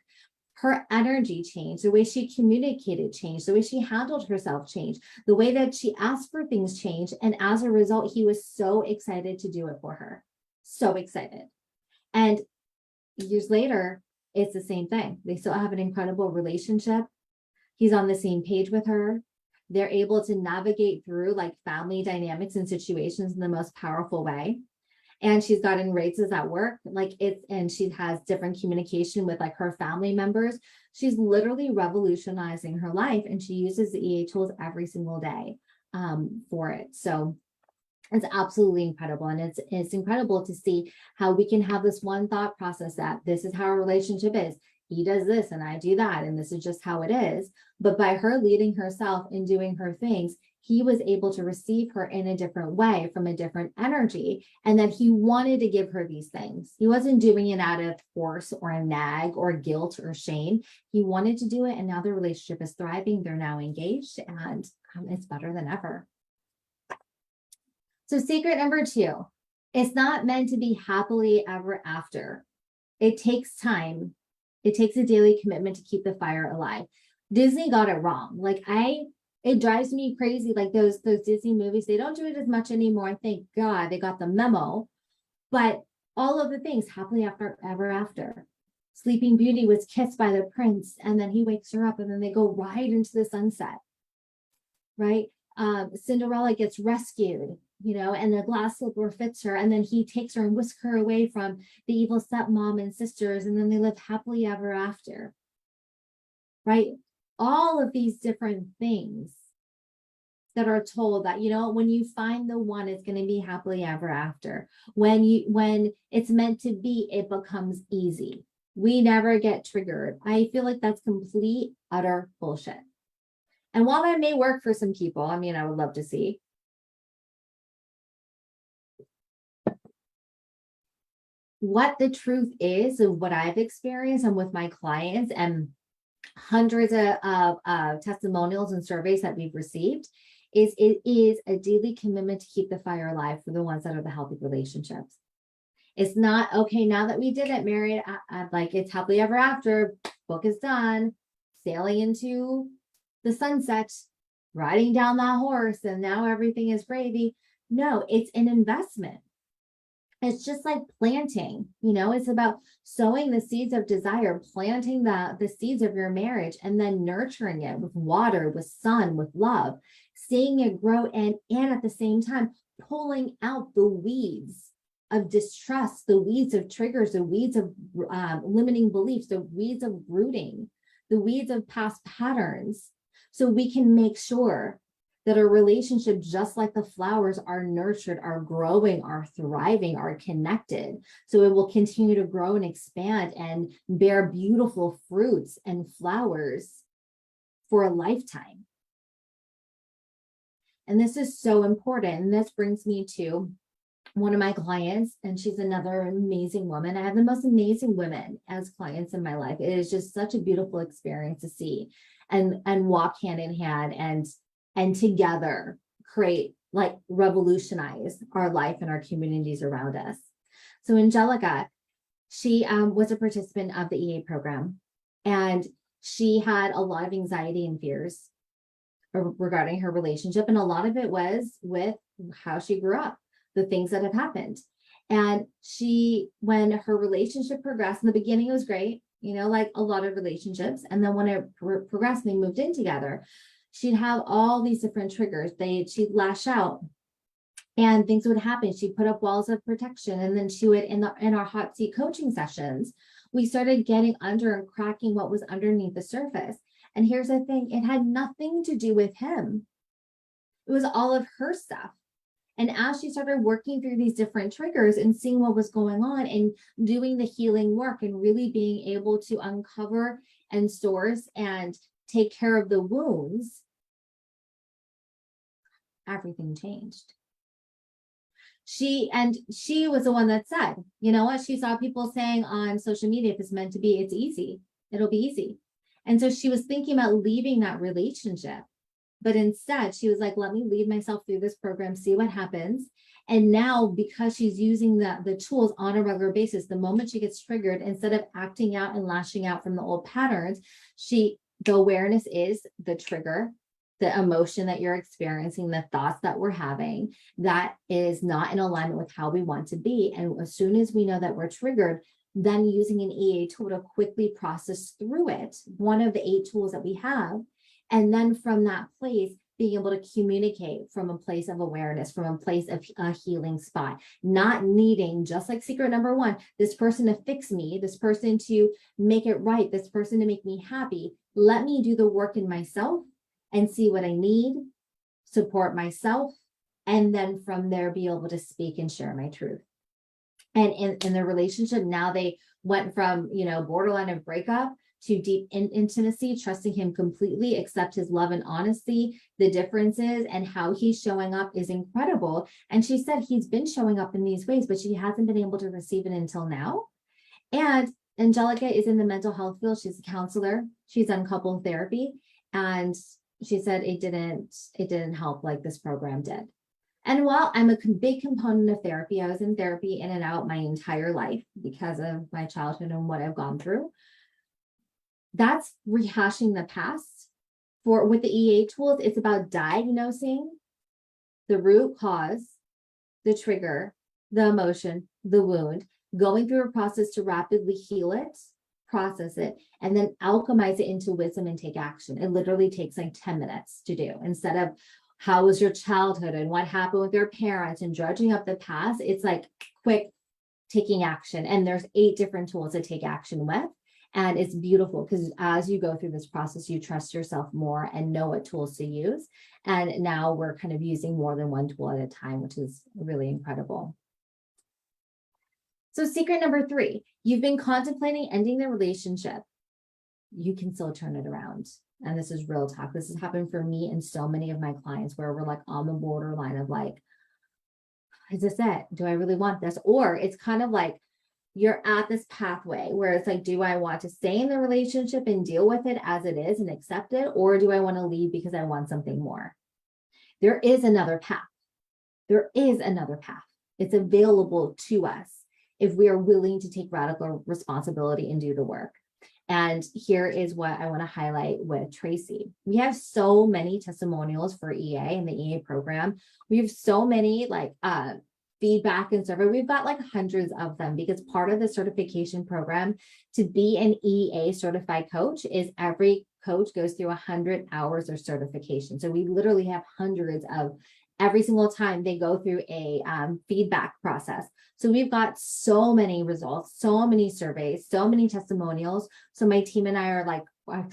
her energy changed, the way she communicated changed, the way she handled herself changed, the way that she asked for things changed. And as a result, he was so excited to do it for her. So excited. And years later, it's the same thing. They still have an incredible relationship. He's on the same page with her. They're able to navigate through like family dynamics and situations in the most powerful way. And she's gotten raises at work, and she has different communication with like her family members. She's literally revolutionizing her life, and she uses the EA tools every single day for it. So it's absolutely incredible. And it's incredible to see how we can have this one thought process that this is how a relationship is. He does this and I do that, and this is just how it is. But by her leading herself and doing her things, he was able to receive her in a different way, from a different energy, and that he wanted to give her these things. He wasn't doing it out of force or a nag or guilt or shame. He wanted to do it, and now their relationship is thriving. They're now engaged, and it's better than ever. So secret number 2, it's not meant to be happily ever after. It takes time. It takes a daily commitment to keep the fire alive. Disney got it wrong. It drives me crazy. Like those Disney movies, they don't do it as much anymore. Thank God they got the memo. But all of the things, happily ever after. Sleeping Beauty was kissed by the prince, and then he wakes her up, and then they go right into the sunset. Right? Cinderella gets rescued. and the glass slipper fits her. And then he takes her and whisks her away from the evil stepmom and sisters. And then they live happily ever after. Right? All of these different things that are told that, when you find the one, it's going to be happily ever after. When it's meant to be, it becomes easy. We never get triggered. I feel like that's complete, utter bullshit. And while that may work for some people, I would love to see. What the truth is of what I've experienced and with my clients and hundreds of testimonials and surveys that we've received is it is a daily commitment to keep the fire alive for the ones that are the healthy relationships. It's not, okay, now that we did it, married, I'd like it's happily ever after, book is done, sailing into the sunset, riding down that horse, and now everything is gravy. No, it's an investment. It's just like planting, it's about sowing the seeds of desire, planting the seeds of your marriage, and then nurturing it with water, with sun, with love, seeing it grow, and at the same time, pulling out the weeds of distrust, the weeds of triggers, the weeds of limiting beliefs, the weeds of rooting, the weeds of past patterns, so we can make sure that a relationship, just like the flowers, are nurtured, are growing, are thriving, are connected. So it will continue to grow and expand and bear beautiful fruits and flowers for a lifetime. And this is so important. And this brings me to one of my clients, and she's another amazing woman. I have the most amazing women as clients in my life. It is just such a beautiful experience to see and walk hand in hand and together create, like, revolutionize our life and our communities around us. So Angelica, she was a participant of the EA program, and she had a lot of anxiety and fears regarding her relationship. And a lot of it was with how she grew up, the things that have happened. And when her relationship progressed, in the beginning, it was great, like a lot of relationships. And then when it progressed and they moved in together, she'd have all these different triggers. She'd lash out and things would happen. She'd put up walls of protection. And then she would, in our hot seat coaching sessions, we started getting under and cracking what was underneath the surface. And here's the thing, it had nothing to do with him. It was all of her stuff. And as she started working through these different triggers and seeing what was going on and doing the healing work and really being able to uncover and source and take care of the wounds, everything changed. She was the one that said, you know what? She saw people saying on social media, if it's meant to be, it's easy. It'll be easy. And so she was thinking about leaving that relationship. But instead, she was like, let me lead myself through this program, see what happens. And now, because she's using the tools on a regular basis, the moment she gets triggered, instead of acting out and lashing out from the old patterns, the awareness is the trigger, the emotion that you're experiencing, the thoughts that we're having, that is not in alignment with how we want to be. And as soon as we know that we're triggered, then using an EA tool to quickly process through it, one of the 8 tools that we have. And then from that place, being able to communicate from a place of awareness, from a place of a healing spot, not needing, just like secret number 1, this person to fix me, this person to make it right, this person to make me happy. Let me do the work in myself and see what I need, support myself, and then from there be able to speak and share my truth. And in their relationship, now they went from, borderline of breakup to deep intimacy, trusting him completely, accept his love and honesty. The differences and how he's showing up is incredible. And she said he's been showing up in these ways, but she hasn't been able to receive it until now. And Angelica is in the mental health field. She's a counselor. She's done couple therapy. And she said it didn't help like this program did. And while I'm a big component of therapy, I was in therapy in and out my entire life because of my childhood and what I've gone through. That's rehashing the past. With the EA tools, it's about diagnosing the root cause, the trigger, the emotion, the wound, going through a process to rapidly heal it, process it, and then alchemize it into wisdom and take action. It literally takes like 10 minutes to do instead of how was your childhood and what happened with your parents and dredging up the past. It's like quick taking action. And there's 8 different tools to take action with. And it's beautiful because as you go through this process, you trust yourself more and know what tools to use. And now we're kind of using more than one tool at a time, which is really incredible. So secret number 3, you've been contemplating ending the relationship. You can still turn it around. And this is real talk. This has happened for me and so many of my clients where we're like on the borderline of like, is this it? Do I really want this? Or it's kind of like you're at this pathway where it's like, do I want to stay in the relationship and deal with it as it is and accept it? Or do I want to leave because I want something more? There is another path. There is another path. It's available to us if we are willing to take radical responsibility and do the work. And here is what I want to highlight with Tracy. We have so many testimonials for EA in the EA program. We have so many feedback and survey. We've got like hundreds of them because part of the certification program to be an EA certified coach is every coach goes through 100 hours of certification. So we literally have hundreds of every single time they go through a feedback process. So we've got so many results, so many surveys, so many testimonials. So my team and I are like,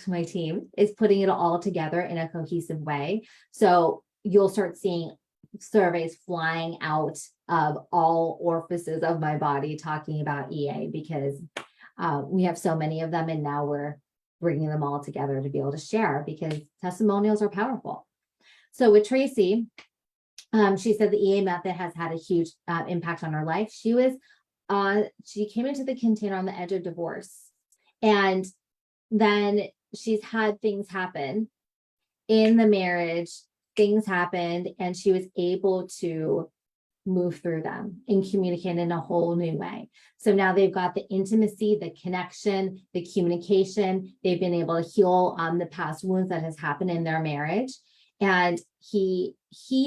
my team is putting it all together in a cohesive way. So you'll start seeing surveys flying out of all orifices of my body talking about EA because we have so many of them. And now we're bringing them all together to be able to share because testimonials are powerful. So with Tracy, she said the EA method has had a huge impact on her life. She came into the container on the edge of divorce, and then she's had things happen in the marriage. Things happened, and she was able to move through them and communicate in a whole new way. So now they've got the intimacy, the connection, the communication. They've been able to heal the past wounds that has happened in their marriage. And he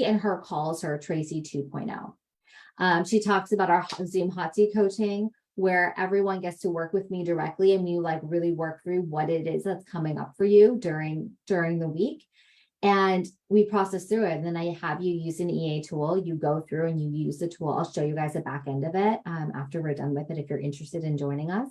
and her calls her Tracy 2.0. She talks about our Zoom hot seat coaching, where everyone gets to work with me directly and you like really work through what it is that's coming up for you during the week. And we process through it. And then I have you use an EA tool. You go through and you use the tool. I'll show you guys the back end of it after we're done with it if you're interested in joining us.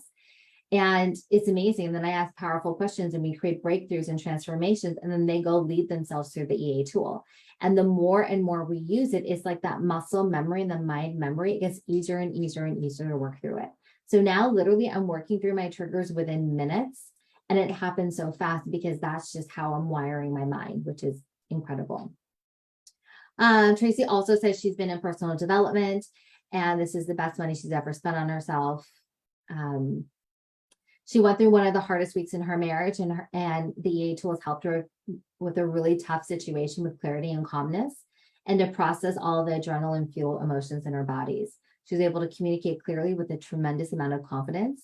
And it's amazing. And then I ask powerful questions and we create breakthroughs and transformations. And then they go lead themselves through the EA tool. And the more and more we use it, it's like that muscle memory and the mind memory. It gets easier and easier and easier to work through it. So now literally I'm working through my triggers within minutes. And it happens so fast because that's just how I'm wiring my mind, which is incredible. Tracy also says she's been in personal development and this is the best money she's ever spent on herself. She went through one of the hardest weeks in her marriage and the EA tools helped her with a really tough situation with clarity and calmness and to process all the adrenaline fuel emotions in her bodies. She was able to communicate clearly with a tremendous amount of confidence,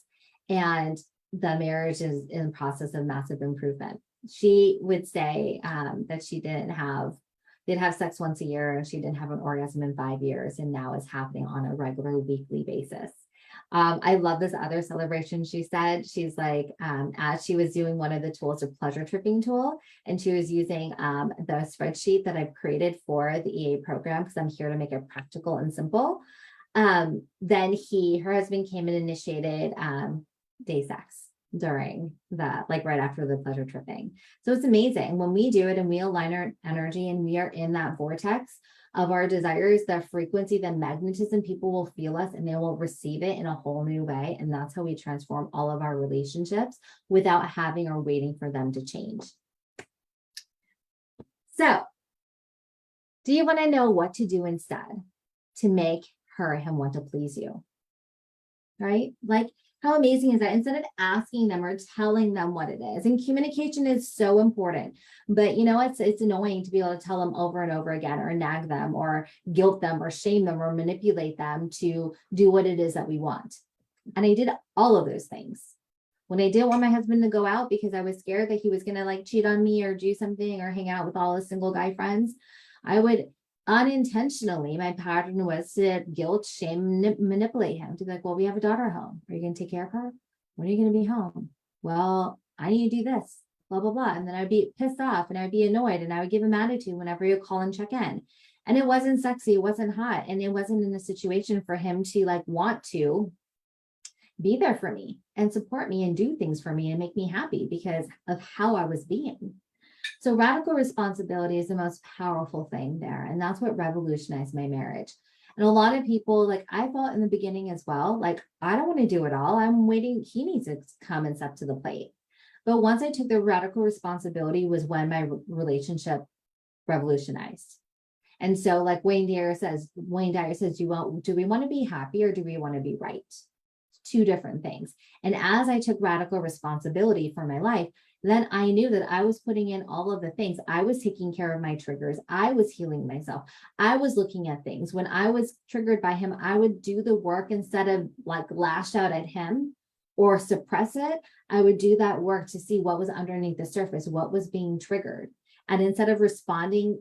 and the marriage is in the process of massive improvement. She would say that she did have sex once a year and she didn't have an orgasm in 5 years, and now it's happening on a regular weekly basis. I love this other celebration. She said she's like, as she was doing one of the tools, a pleasure tripping tool, and she was using the spreadsheet that I've created for the EA program because I'm here to make it practical and simple. Then her husband came and initiated day sex during that, like right after the pleasure tripping. So it's amazing when we do it and we align our energy and we are in that vortex of our desires, the frequency, the magnetism, people will feel us and they will receive it in a whole new way. And that's how we transform all of our relationships without having or waiting for them to change. So do you want to know what to do instead to make her or him want to please you? Right? Like, how amazing is that? Instead of asking them or telling them what it is. And communication is so important. But you know, it's annoying to be able to tell them over and over again or nag them or guilt them or shame them or manipulate them to do what it is that we want. And I did all of those things. When I didn't want my husband to go out because I was scared that he was going to like cheat on me or do something or hang out with all his single guy friends, I would unintentionally, my pattern was to guilt, shame, manipulate him to be like, well, we have a daughter at home. Are you going to take care of her? When are you going to be home? Well, I need to do this. blah, blah, blah. And then I'd be pissed off and I'd be annoyed and I would give him attitude whenever he'd call and check in. And it wasn't sexy, it wasn't hot, and it wasn't in a situation for him to like want to be there for me and support me and do things for me and make me happy because of how I was being. So radical responsibility is the most powerful thing there. And that's what revolutionized my marriage. And a lot of people, like I felt in the beginning as well, like, I don't want to do it all. I'm waiting. He needs to come and step to the plate. But once I took the radical responsibility was when my relationship revolutionized. And so like Wayne Dyer says, do we want to be happy or do we want to be right? Two different things. And as I took radical responsibility for my life, then I knew that I was putting in all of the things. I was taking care of my triggers. I was healing myself. I was looking at things. When I was triggered by him, I would do the work instead of like lash out at him or suppress it. I would do that work to see what was underneath the surface, what was being triggered. And instead of responding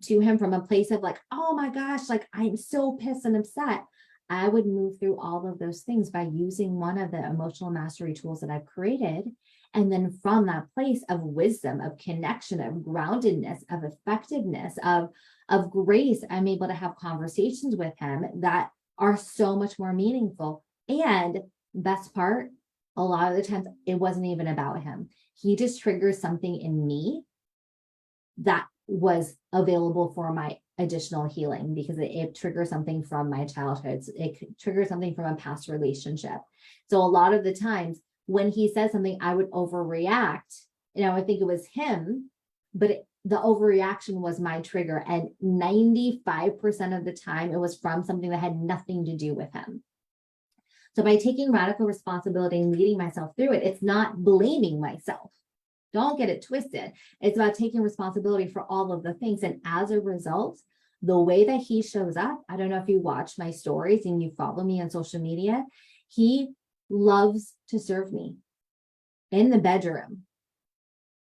to him from a place of like, oh my gosh, like I'm so pissed and upset, I would move through all of those things by using one of the emotional mastery tools that I've created. And then from that place of wisdom, of connection, of groundedness, of effectiveness, of grace, I'm able to have conversations with him that are so much more meaningful. And best part, a lot of the times it wasn't even about him. He just triggers something in me that was available for my additional healing because it triggers something from my childhood. It triggers something from a past relationship. So a lot of the times when he says something, I would overreact and I would think it was him, but the overreaction was my trigger. And 95% of the time, it was from something that had nothing to do with him. So by taking radical responsibility and leading myself through it, it's not blaming myself. Don't get it twisted. It's about taking responsibility for all of the things. And as a result, the way that he shows up, I don't know if you watch my stories and you follow me on social media, he loves to serve me in the bedroom.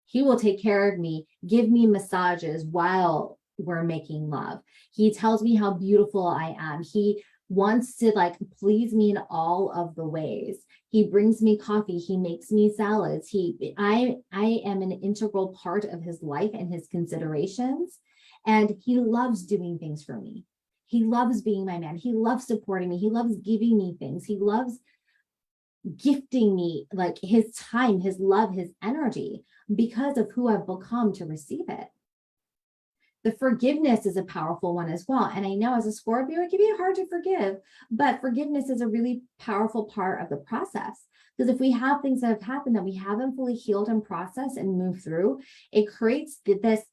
He will take care of me, give me massages while we're making love. He tells me how beautiful I am. He wants to like please me in all of the ways. He brings me coffee. He makes me salads. I am an integral part of his life and his considerations. And he loves doing things for me. He loves being my man. He loves supporting me. He loves giving me things. He loves gifting me like his time, his love, his energy because of who I've become to receive it. The forgiveness is a powerful one as well. And I know as a Scorpio, it can be hard to forgive, but forgiveness is a really powerful part of the process. Because if we have things that have happened that we haven't fully healed and processed and moved through, it creates this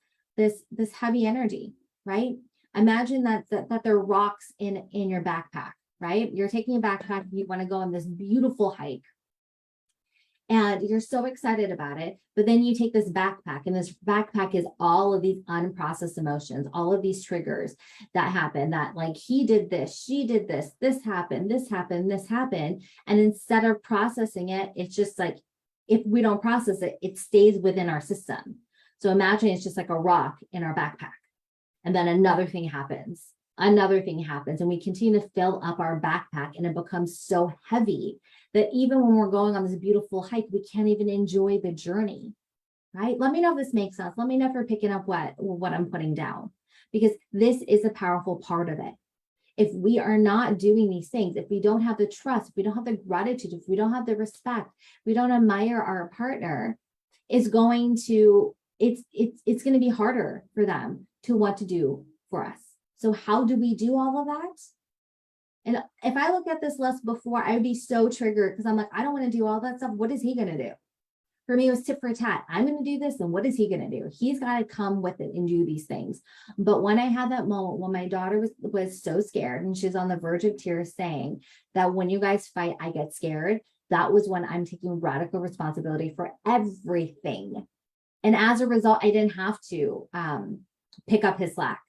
heavy energy, right? Imagine that there are rocks in your backpack, right? You're taking a backpack, you want to go on this beautiful hike. And you're so excited about it, but then you take this backpack and this backpack is all of these unprocessed emotions, all of these triggers that happen that like he did this, she did this, this happened, this happened, this happened. And instead of processing it, it's just like, if we don't process it, it stays within our system. So imagine it's just like a rock in our backpack. And then another thing happens, and we continue to fill up our backpack and it becomes so heavy that even when we're going on this beautiful hike, we can't even enjoy the journey, right? Let me know if this makes sense. Let me know if you're picking up what I'm putting down, because this is a powerful part of it. If we are not doing these things, if we don't have the trust, if we don't have the gratitude, if we don't have the respect, we don't admire our partner, it's going to be harder for them to want to do for us. So how do we do all of that? And if I look at this list before, I would be so triggered because I'm like, I don't want to do all that stuff. What is he going to do? For me, it was tit for tat. I'm going to do this. And what is he going to do? He's got to come with it and do these things. But when I had that moment when my daughter was so scared and she's on the verge of tears saying that when you guys fight, I get scared. That was when I'm taking radical responsibility for everything. And as a result, I didn't have to pick up his slack.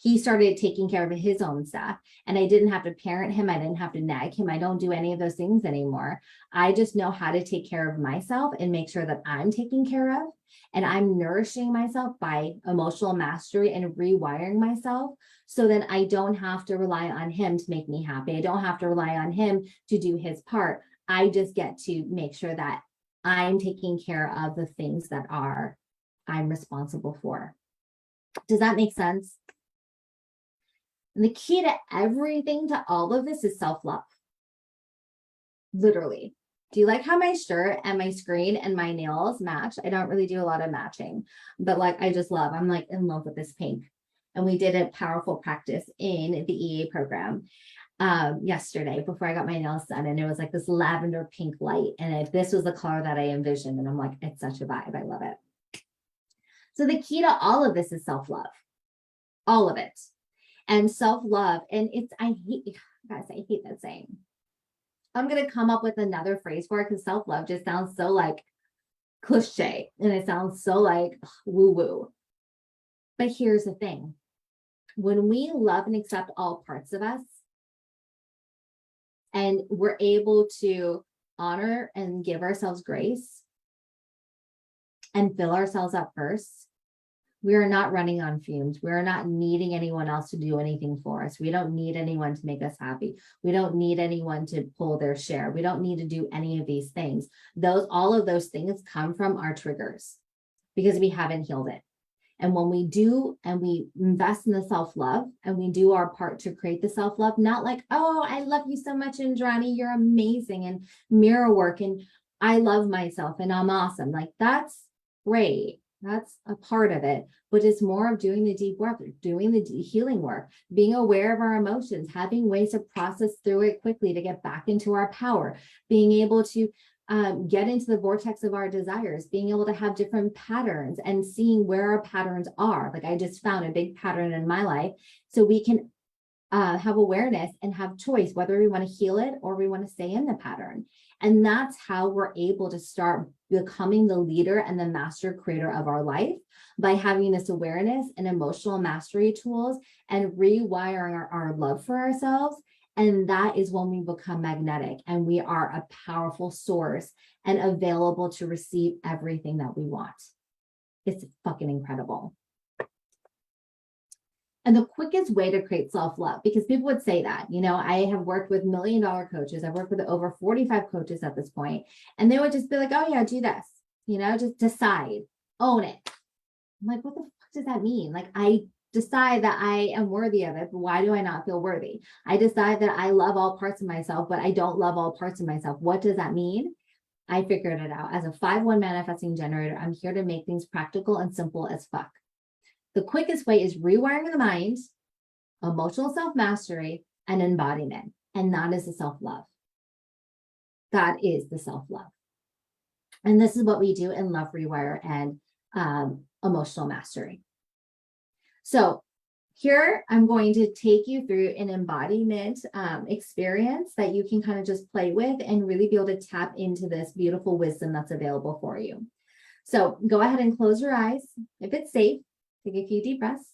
He started taking care of his own stuff and I didn't have to parent him. I didn't have to nag him. I don't do any of those things anymore. I just know how to take care of myself and make sure that I'm taken care of and I'm nourishing myself by emotional mastery and rewiring myself so that I don't have to rely on him to make me happy. I don't have to rely on him to do his part. I just get to make sure that I'm taking care of the things that I'm responsible for. Does that make sense? And the key to everything, to all of this, is self-love. Literally. Do you like how my shirt and my screen and my nails match? I don't really do a lot of matching, but like, I just love, I'm like in love with this pink. And we did a powerful practice in the EA program yesterday before I got my nails done. And it was like this lavender pink light. And this was the color that I envisioned. And I'm like, it's such a vibe. I love it. So the key to all of this is self-love, all of it. And self-love. And I hate that saying. I'm going to come up with another phrase for it, because self-love just sounds so like cliche and it sounds so like woo-woo. But here's the thing. When we love and accept all parts of us, and we're able to honor and give ourselves grace and fill ourselves up first, we are not running on fumes. We are not needing anyone else to do anything for us. We don't need anyone to make us happy. We don't need anyone to pull their share. We don't need to do any of these things. All of those things come from our triggers because we haven't healed it. And when we do, and we invest in the self-love and we do our part to create the self-love, not like, oh, I love you so much, Indrani, you're amazing, and mirror work, and I love myself and I'm awesome. Like, that's great. That's a part of it, but it's more of doing the deep work, doing the healing work, being aware of our emotions, having ways to process through it quickly to get back into our power, being able to get into the vortex of our desires, being able to have different patterns and seeing where our patterns are. Like, I just found a big pattern in my life, so we can have awareness and have choice whether we want to heal it or we want to stay in the pattern. And that's how we're able to start becoming the leader and the master creator of our life, by having this awareness and emotional mastery tools and rewiring our love for ourselves. And that is when we become magnetic and we are a powerful source and available to receive everything that we want. It's fucking incredible. And the quickest way to create self-love, because people would say that, I have worked with $1 million coaches. I've worked with over 45 coaches at this point, and they would just be like, oh yeah, do this, just decide, own it. I'm like, what the fuck does that mean? Like, I decide that I am worthy of it, but why do I not feel worthy? I decide that I love all parts of myself, but I don't love all parts of myself. What does that mean? I figured it out. As a 5-1 manifesting generator, I'm here to make things practical and simple as fuck. The quickest way is rewiring the mind, emotional self-mastery, and embodiment. And that is the self-love. That is the self-love. And this is what we do in Love Rewire and emotional mastery. So here I'm going to take you through an embodiment experience that you can kind of just play with and really be able to tap into this beautiful wisdom that's available for you. So go ahead and close your eyes. If it's safe, take a few deep breaths.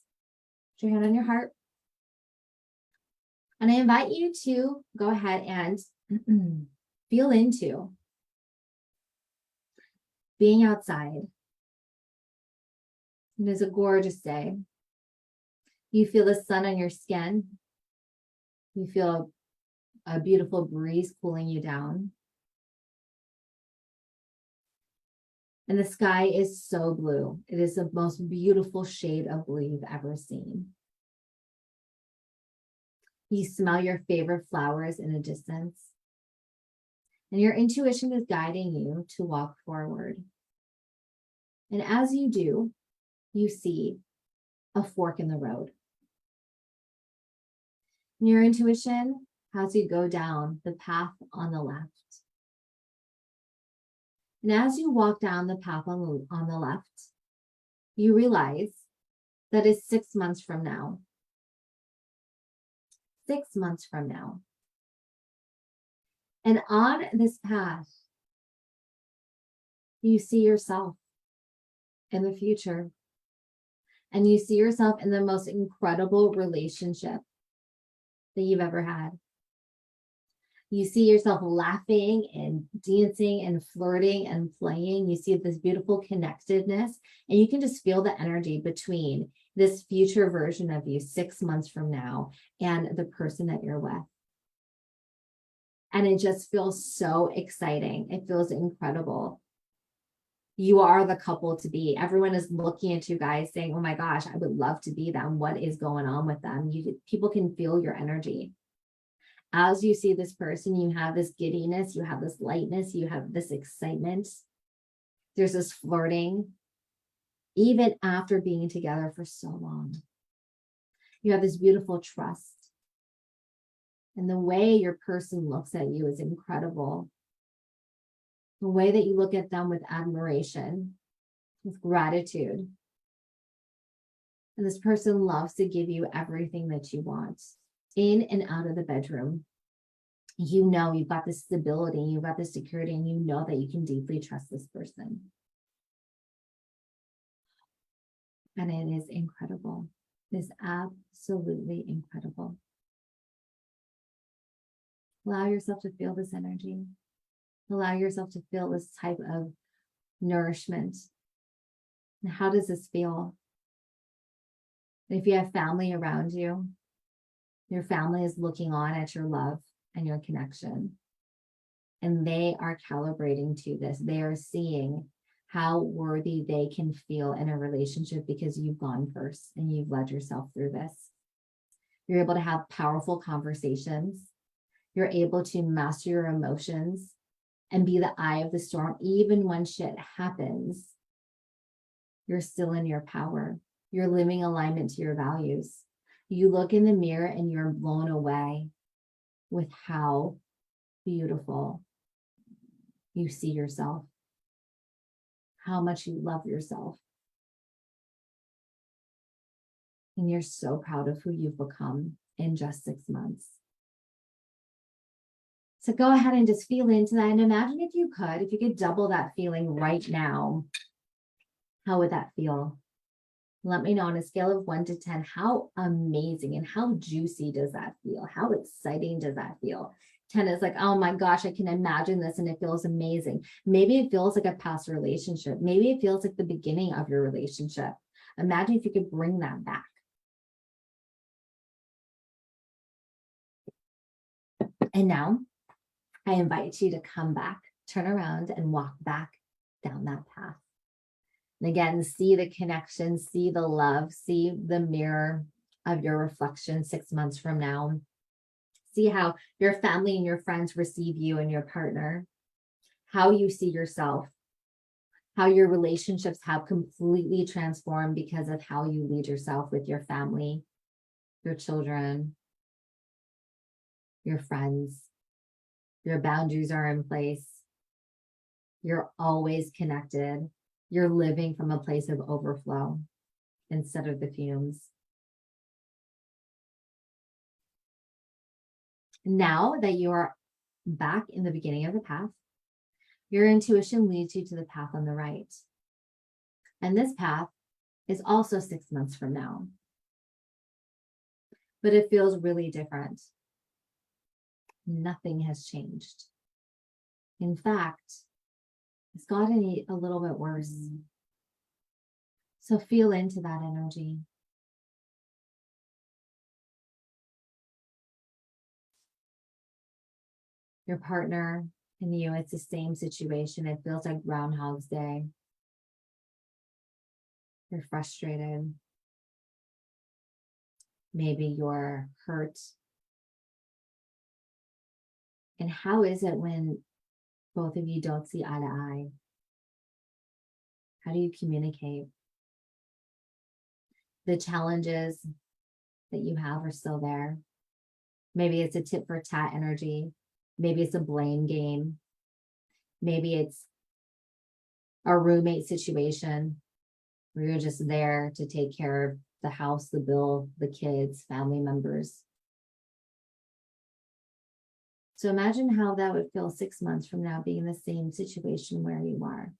Put your hand on your heart. And I invite you to go ahead and feel into being outside. It is a gorgeous day. You feel the sun on your skin. You feel a beautiful breeze cooling you down. And the sky is so blue. It is the most beautiful shade of blue you've ever seen. You smell your favorite flowers in the distance. And your intuition is guiding you to walk forward. And as you do, you see a fork in the road. And your intuition has you go down the path on the left. And as you walk down the path on the left, you realize that it's 6 months from now. 6 months from now. And on this path, you see yourself in the future. And you see yourself in the most incredible relationship that you've ever had. You see yourself laughing and dancing and flirting and playing. You see this beautiful connectedness, and you can just feel the energy between this future version of you 6 months from now and the person that you're with. And it just feels so exciting. It feels incredible. You are the couple to be. Everyone is looking at you guys saying, oh my gosh, I would love to be them. What is going on with them? People can feel your energy. As you see this person, you have this giddiness, you have this lightness, you have this excitement. There's this flirting, even after being together for so long. You have this beautiful trust. And the way your person looks at you is incredible. The way that you look at them with admiration, with gratitude. And this person loves to give you everything that you want in and out of the bedroom. You know you've got this stability, you've got this security, and you know that you can deeply trust this person. And it is incredible. It is absolutely incredible. Allow yourself to feel this energy. Allow yourself to feel this type of nourishment. And how does this feel? If you have family around you, your family is looking on at your love and your connection. And they are calibrating to this. They are seeing how worthy they can feel in a relationship because you've gone first and you've led yourself through this. You're able to have powerful conversations. You're able to master your emotions and be the eye of the storm. Even when shit happens, you're still in your power. You're living alignment to your values. You look in the mirror and you're blown away with how beautiful you see yourself, how much you love yourself. And you're so proud of who you've become in just 6 months. So go ahead and just feel into that. And imagine if you could double that feeling right now, how would that feel? Let me know on a scale of 1 to 10, how amazing and how juicy does that feel? How exciting does that feel? 10 is like, oh my gosh, I can imagine this and it feels amazing. Maybe it feels like a past relationship. Maybe it feels like the beginning of your relationship. Imagine if you could bring that back. And now I invite you to come back, turn around and walk back down that path. And again, see the connection, see the love, see the mirror of your reflection 6 months from now. See how your family and your friends receive you and your partner, how you see yourself, how your relationships have completely transformed because of how you lead yourself with your family, your children, your friends. Your boundaries are in place. You're always connected. You're living from a place of overflow instead of the fumes. Now that you are back in the beginning of the path, your intuition leads you to the path on the right. And this path is also 6 months from now, but it feels really different. Nothing has changed. In fact, it's gotten a little bit worse. So feel into that energy. Your partner and you, it's the same situation. It feels like Groundhog's Day. You're frustrated. Maybe you're hurt. And how is it when both of you don't see eye to eye? How do you communicate? The challenges that you have are still there. Maybe it's a tit for tat energy. Maybe it's a blame game. Maybe it's a roommate situation where you're just there to take care of the house, the bill, the kids, family members. So imagine how that would feel 6 months from now, being in the same situation where you are.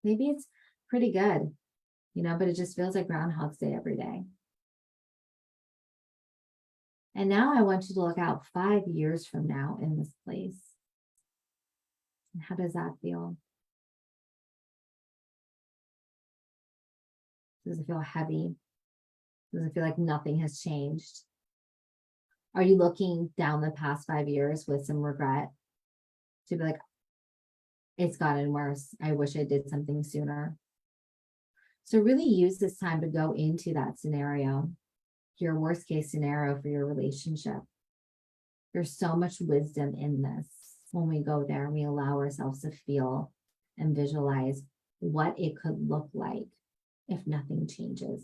Maybe it's pretty good, but it just feels like Groundhog's Day every day. And now I want you to look out 5 years from now in this place. And how does that feel? Does it feel heavy? Does it feel like nothing has changed? Are you looking down the past 5 years with some regret to be like, it's gotten worse. I wish I did something sooner. So really use this time to go into that scenario, your worst case scenario for your relationship. There's so much wisdom in this when we go there and we allow ourselves to feel and visualize what it could look like if nothing changes.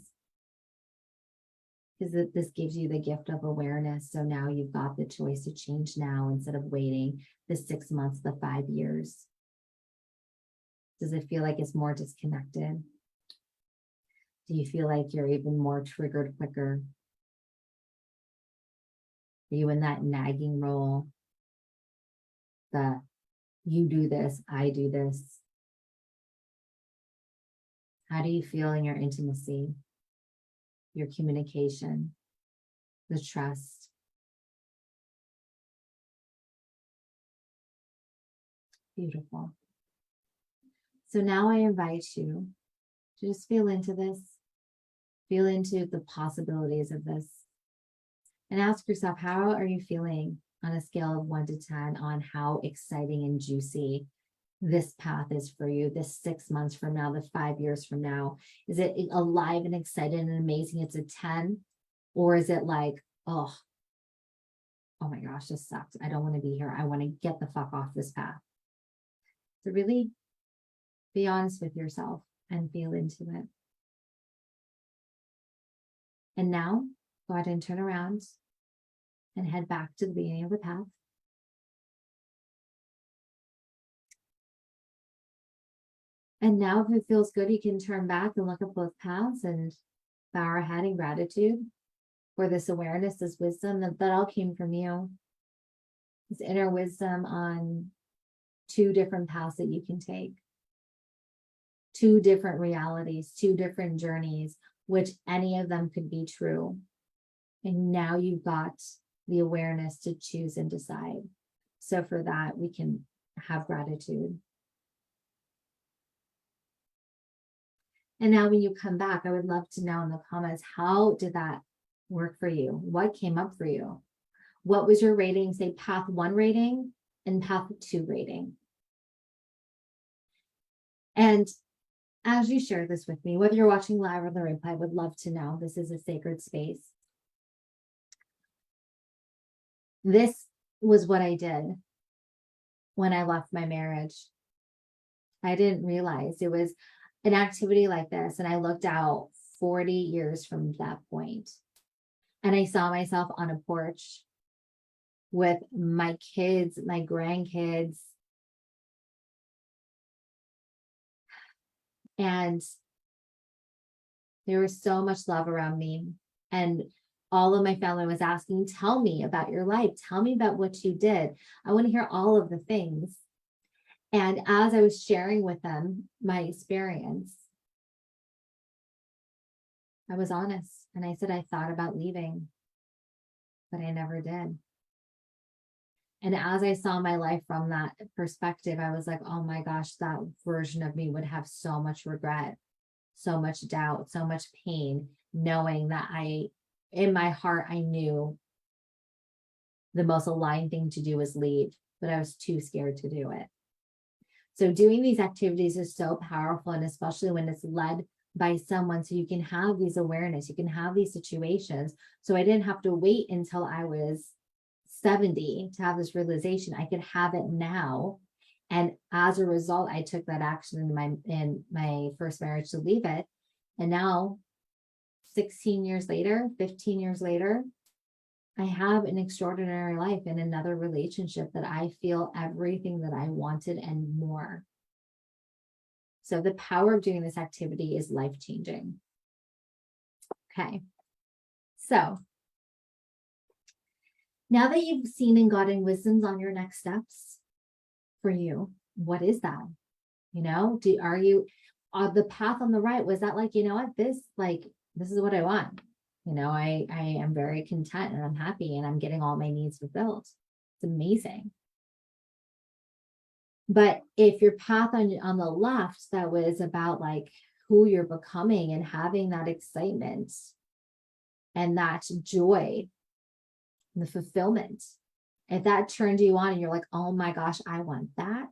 Because this gives you the gift of awareness. So now you've got the choice to change now instead of waiting the 6 months, the 5 years. Does it feel like it's more disconnected? Do you feel like you're even more triggered quicker? Are you in that nagging role? The you do this, I do this. How do you feel in your intimacy, your communication, the trust? Beautiful. So now I invite you to just feel into this, feel into the possibilities of this, and ask yourself, how are you feeling on a scale of 1 to 10 on how exciting and juicy this path is for you, this 6 months from now, the 5 years from now? Is it alive and excited and amazing? It's a 10. Or is it like, oh my gosh, this sucks. I don't want to be here. I want to get the fuck off this path. So really be honest with yourself and feel into it. And now go ahead and turn around and head back to the beginning of the path. And now if it feels good, you can turn back and look at both paths and bow our head in gratitude for this awareness, this wisdom that all came from you. This inner wisdom on 2 different paths that you can take, 2 different realities, 2 different journeys, which any of them could be true. And now you've got the awareness to choose and decide. So for that, we can have gratitude. And now when you come back, I would love to know in the comments, how did that work for you? What came up for you? What was your rating, say path 1 rating and path 2 rating? And as you share this with me, whether you're watching live or the replay, I would love to know. This is a sacred space. This was what I did when I left my marriage. I didn't realize it was an activity like this. And I looked out 40 years from that point, and I saw myself on a porch with my kids, my grandkids, and there was so much love around me. And all of my family was asking, tell me about your life. Tell me about what you did. I want to hear all of the things. And as I was sharing with them my experience, I was honest. And I said, I thought about leaving, but I never did. And as I saw my life from that perspective, I was like, oh my gosh, that version of me would have so much regret, so much doubt, so much pain, knowing that in my heart, I knew the most aligned thing to do was leave, but I was too scared to do it. So doing these activities is so powerful, and especially when it's led by someone, so you can have these awareness, you can have these situations. So I didn't have to wait until I was 70 to have this realization. I could have it now. And as a result, I took that action in my first marriage to leave it. And now 16 years later, 15 years later, I have an extraordinary life in another relationship that I feel everything that I wanted and more. So the power of doing this activity is life-changing. Okay. So now that you've seen and gotten wisdoms on your next steps for you, what is that? Are you the path on the right? Was that like, what, this is what I want. I am very content and I'm happy and I'm getting all my needs fulfilled. It's amazing. But if your path on the left, that was about like who you're becoming and having that excitement and that joy, the fulfillment, if that turned you on and you're like, oh my gosh, I want that,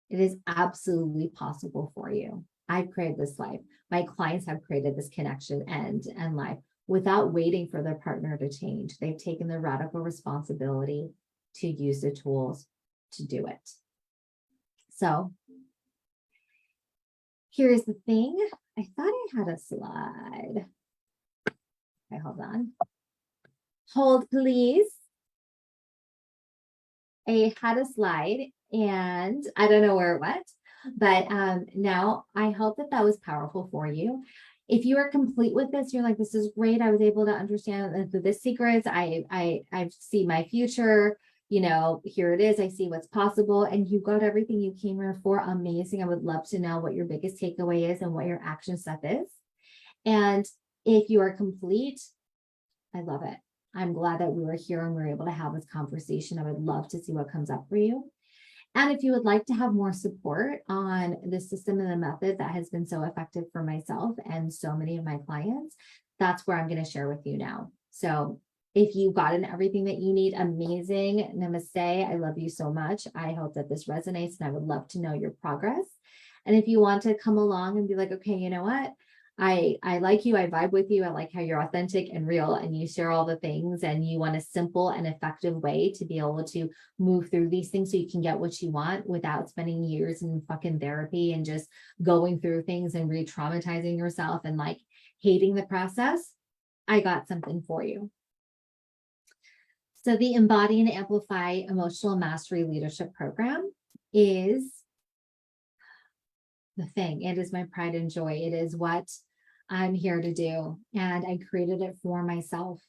It is absolutely possible for you. I've created this life. My clients have created this connection and life without waiting for their partner to change. They've taken the radical responsibility to use the tools to do it. So here's the thing. I thought I had a slide. Okay, hold on. Hold, please. I had a slide and I don't know where it went, but now I hope that that was powerful for you. If you are complete with this, you're like, this is great. I was able to understand the secrets. I see my future. You know, here it is. I see what's possible, and you got everything you came here for. Amazing. I would love to know what your biggest takeaway is and what your action step is. And if you are complete, I love it. I'm glad that we were here and we were able to have this conversation. I would love to see what comes up for you. And if you would like to have more support on the system and the method that has been so effective for myself and so many of my clients, that's where I'm going to share with you now. So if you've gotten everything that you need, amazing. Namaste. I love you so much. I hope that this resonates and I would love to know your progress. And if you want to come along and be like, okay, you know what? I like you, I vibe with you, I like how you're authentic and real and you share all the things and you want a simple and effective way to be able to move through these things so you can get what you want without spending years in fucking therapy and just going through things and re-traumatizing yourself and like hating the process. I got something for you. So the Embody and Amplify Emotional Mastery Leadership Program is the thing. It is my pride and joy. It is what I'm here to do. And I created it for myself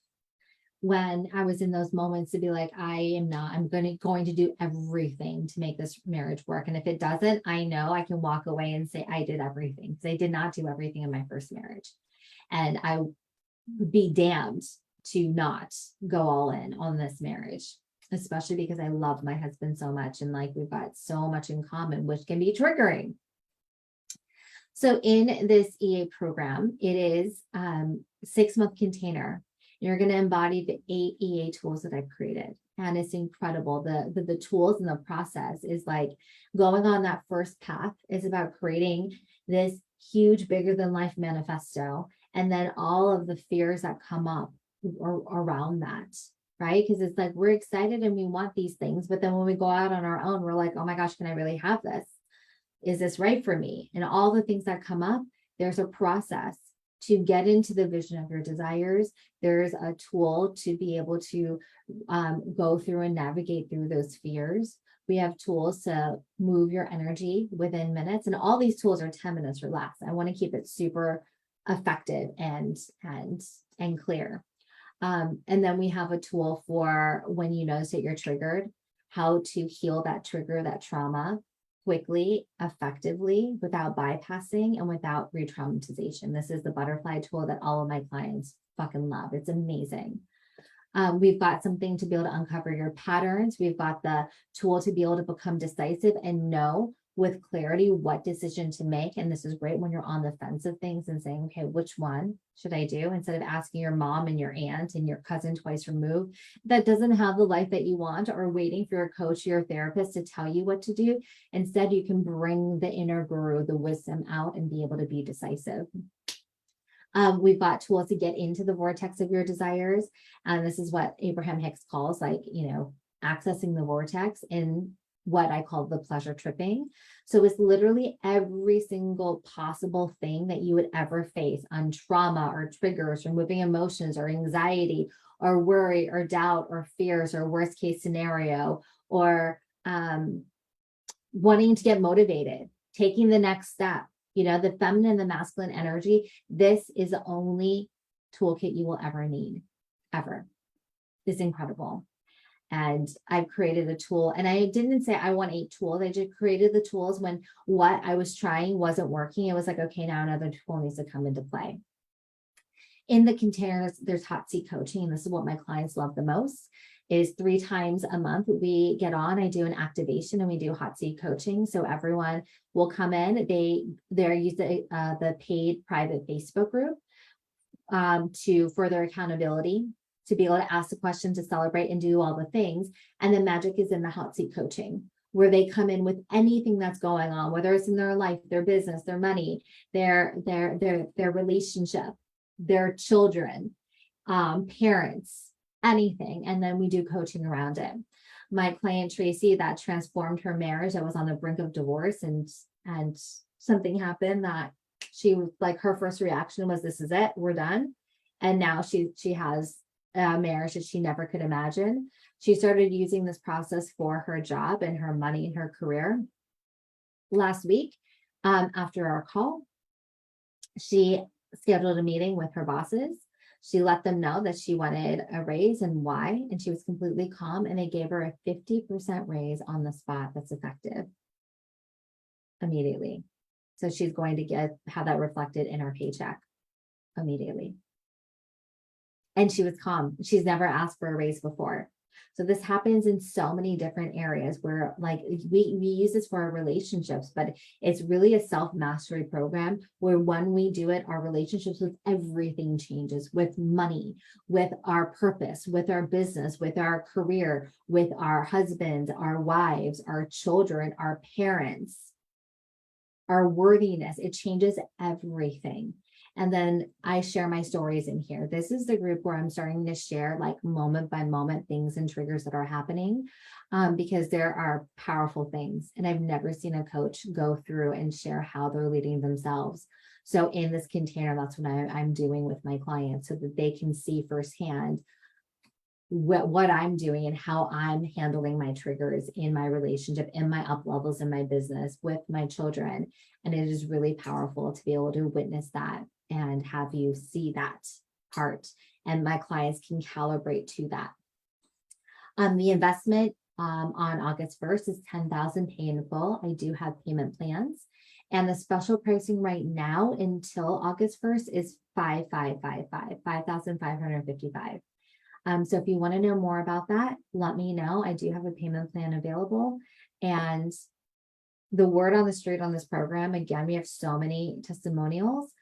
when I was in those moments to be like, I'm going to do everything to make this marriage work. And if it doesn't, I know I can walk away and say I did everything, because I did not do everything in my first marriage. And I would be damned to not go all in on this marriage, especially because I love my husband so much. And like, we've got so much in common, which can be triggering. So in this EA program, it is 6-month container. You're going to embody the 8 EA tools that I've created. And it's incredible. The tools and the process is like going on that first path is about creating this huge, bigger than life manifesto. And then all of the fears that come up around that, right? Because it's like, we're excited and we want these things. But then when we go out on our own, we're like, oh my gosh, can I really have this? Is this right for me? And all the things that come up, there's a process to get into the vision of your desires. There's a tool to be able to go through and navigate through those fears. We have tools to move your energy within minutes. And all these tools are 10 minutes or less. I want to keep it super effective and clear. And then we have a tool for when you notice that you're triggered, how to heal that trigger, that trauma, quickly, effectively, without bypassing and without re-traumatization. This is the butterfly tool that all of my clients fucking love. It's amazing. We've got something to be able to uncover your patterns. We've got the tool to be able to become decisive and know with clarity what decision to make. And this is great when you're on the fence of things and saying, okay, which one should I do? Instead of asking your mom and your aunt and your cousin twice removed that doesn't have the life that you want, or waiting for your coach or your therapist to tell you what to do. Instead, you can bring the inner guru, the wisdom out and be able to be decisive. We've got tools to get into the vortex of your desires. And this is what Abraham Hicks calls accessing the vortex in what I call the pleasure tripping. So it's literally every single possible thing that you would ever face on trauma or triggers or moving emotions or anxiety or worry or doubt or fears or worst case scenario or wanting to get motivated, taking the next step. The feminine and the masculine energy, this is the only toolkit you will ever need, ever. It's incredible. And I've created a tool, and I didn't say I want 8 tools. I just created the tools when what I was trying wasn't working. It was like, okay, now another tool needs to come into play. In the containers, there's hot seat coaching. And this is what my clients love the most. Is 3 times a month we get on. I do an activation and we do hot seat coaching. So everyone will come in. They're using the paid private Facebook group to further accountability, to be able to ask the question, to celebrate and do all the things. And the magic is in the hot seat coaching. where they come in with anything that's going on, whether it's in their life, their business, their money, their relationship, their children, parents, anything. And then we do coaching around it. My client Tracy, that transformed her marriage, that was on the brink of divorce, and something happened that she was like, her first reaction was, this is it, we're done. And now she has a marriage that she never could imagine. She started using this process for her job and her money and her career. Last week, after our call, she scheduled a meeting with her bosses. She let them know that she wanted a raise and why, and she was completely calm, and they gave her a 50% raise on the spot that's effective immediately. So she's going to have that reflected in her paycheck immediately. And she was calm. She's never asked for a raise before. So this happens in so many different areas where, like, we use this for our relationships, but it's really a self-mastery program where when we do it, our relationships with everything changes, with money, with our purpose, with our business, with our career, with our husbands, our wives, our children, our parents, our worthiness. It changes everything. And then I share my stories in here. This is the group where I'm starting to share, like, moment by moment things and triggers that are happening, because there are powerful things. And I've never seen a coach go through and share how they're leading themselves. So in this container, that's what I'm doing with my clients, so that they can see firsthand what I'm doing and how I'm handling my triggers in my relationship, in my up levels, in my business, with my children. And it is really powerful to be able to witness that and have you see that part. And my clients can calibrate to that. The investment on August 1st is $10,000 pay in full. I do have payment plans. And the special pricing right now until August 1st is $5,555. So if you want to know more about that, let me know. I do have a payment plan available. And the word on the street on this program, again, we have so many testimonials.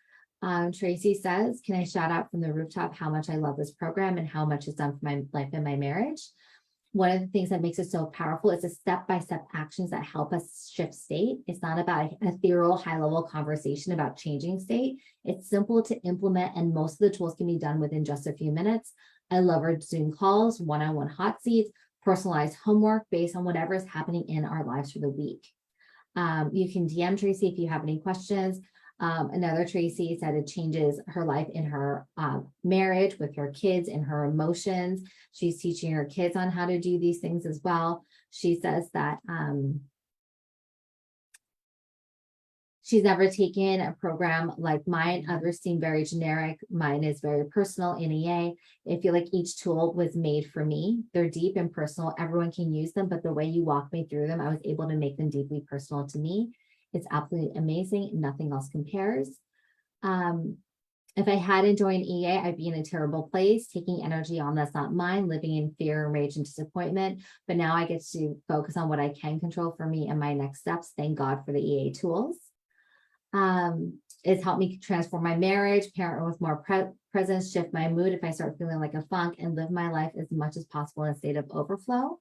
Tracy says, can I shout out from the rooftop how much I love this program and how much it's done for my life and my marriage? One of the things that makes it so powerful is the step-by-step actions that help us shift state. It's not about an ethereal, high-level conversation about changing state. It's simple to implement, and most of the tools can be done within just a few minutes. I love our Zoom calls, one-on-one hot seats, personalized homework based on whatever is happening in our lives for the week. You can DM Tracy if you have any questions. Another Tracy said it changes her life in her marriage, with her kids and her emotions. She's teaching her kids on how to do these things as well. She says that she's never taken a program like mine. Others seem very generic. Mine is very personal, NEA. I feel like each tool was made for me. They're deep and personal. Everyone can use them, but the way you walk me through them, I was able to make them deeply personal to me. It's absolutely amazing. Nothing else compares. If I hadn't joined EA, I'd be in a terrible place, taking energy on that's not mine, living in fear, rage, and disappointment. But now I get to focus on what I can control for me and my next steps. Thank God for the EA tools. It's helped me transform my marriage, parent with more presence, shift my mood if I start feeling like a funk, and live my life as much as possible in a state of overflow.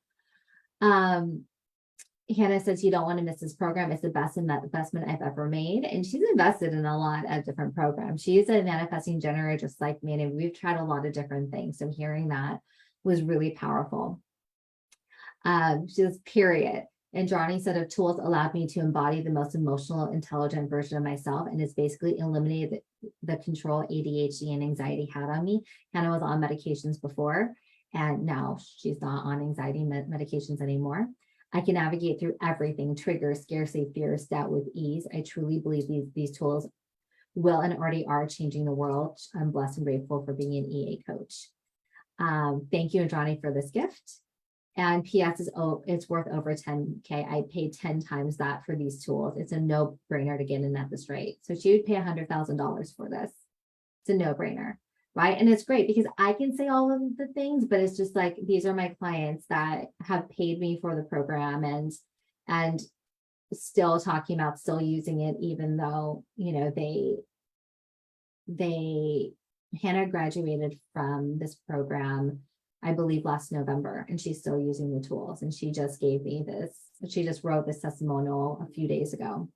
Hannah says, you don't want to miss this program. It's the best investment I've ever made. And she's invested in a lot of different programs. She's a manifesting generator just like me, and we've tried a lot of different things. So hearing that was really powerful. She says, period. And Johnny said, of tools allowed me to embody the most emotional, intelligent version of myself, and it's basically eliminated the control ADHD and anxiety had on me. Hannah was on medications before, and now she's not on anxiety medications anymore. I can navigate through everything, triggers, scarcity, fears, doubt with ease. I truly believe these tools will and already are changing the world. I'm blessed and grateful for being an EA coach. Thank you, Andrani, for this gift. And PS is, it's worth over 10K. I paid 10 times that for these tools. It's a no-brainer to get in at this rate. So she would pay $100,000 for this. It's a no-brainer, right? And it's great because I can say all of the things, but it's just like, these are my clients that have paid me for the program and still talking about still using it, even though, you know, Hannah graduated from this program I believe last November, and she's still using the tools. And she just gave me this, she just wrote this testimonial a few days ago.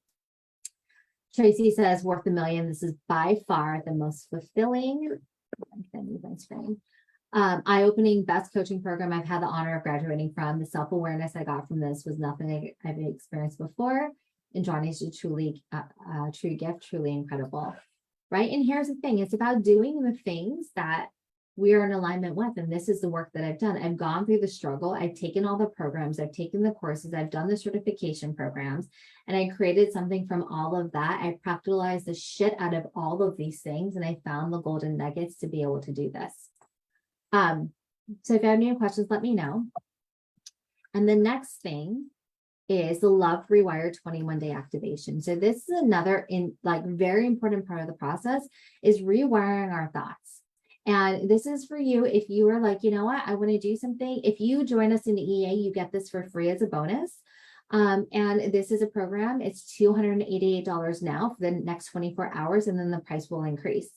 Tracy says, worth a million. This is by far the most fulfilling. I can move my screen. Eye-opening, best coaching program I've had the honor of graduating from. The self-awareness I got from this was nothing I've experienced before. And Johnny's a truly, true gift, truly incredible, right? And here's the thing, it's about doing the things that we are in alignment with. And this is the work that I've done. I've gone through the struggle. I've taken all the programs, I've taken the courses, I've done the certification programs, and I created something from all of that. I practicalized the shit out of all of these things, and I found the golden nuggets to be able to do this. So if you have any questions, let me know. And the next thing is the Love Rewired 21-day activation. So this is another very important part of the process, is rewiring our thoughts. And this is for you if you are like, you know what, I want to do something. If you join us in the EA, you get this for free as a bonus. And this is a program. It's $288 now for the next 24 hours, and then the price will increase.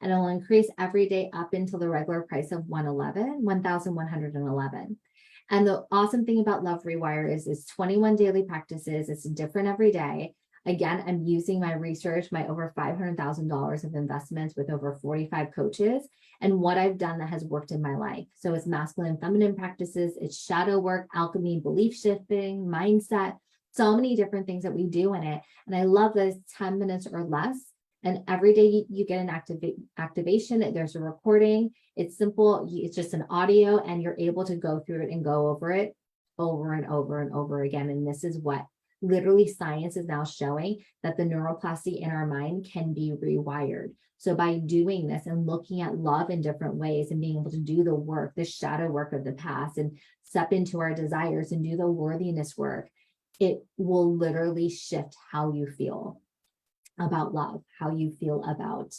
And it'll increase every day up until the regular price of $1,111. And the awesome thing about Love Rewire is it's 21 daily practices. It's different every day. Again, I'm using my research, my over $500,000 of investments with over 45 coaches, and what I've done that has worked in my life. So it's masculine and feminine practices, it's shadow work, alchemy, belief shifting, mindset, so many different things that we do in it. And I love that it's 10 minutes or less. And every day you get an activation. There's a recording. It's simple. It's just an audio, and you're able to go through it and go over it over and over and over again. And this is what literally science is now showing, that the neuroplasticity in our mind can be rewired. So by doing this and looking at love in different ways and being able to do the work, the shadow work of the past, and step into our desires and do the worthiness work, it will literally shift how you feel about love, how you feel about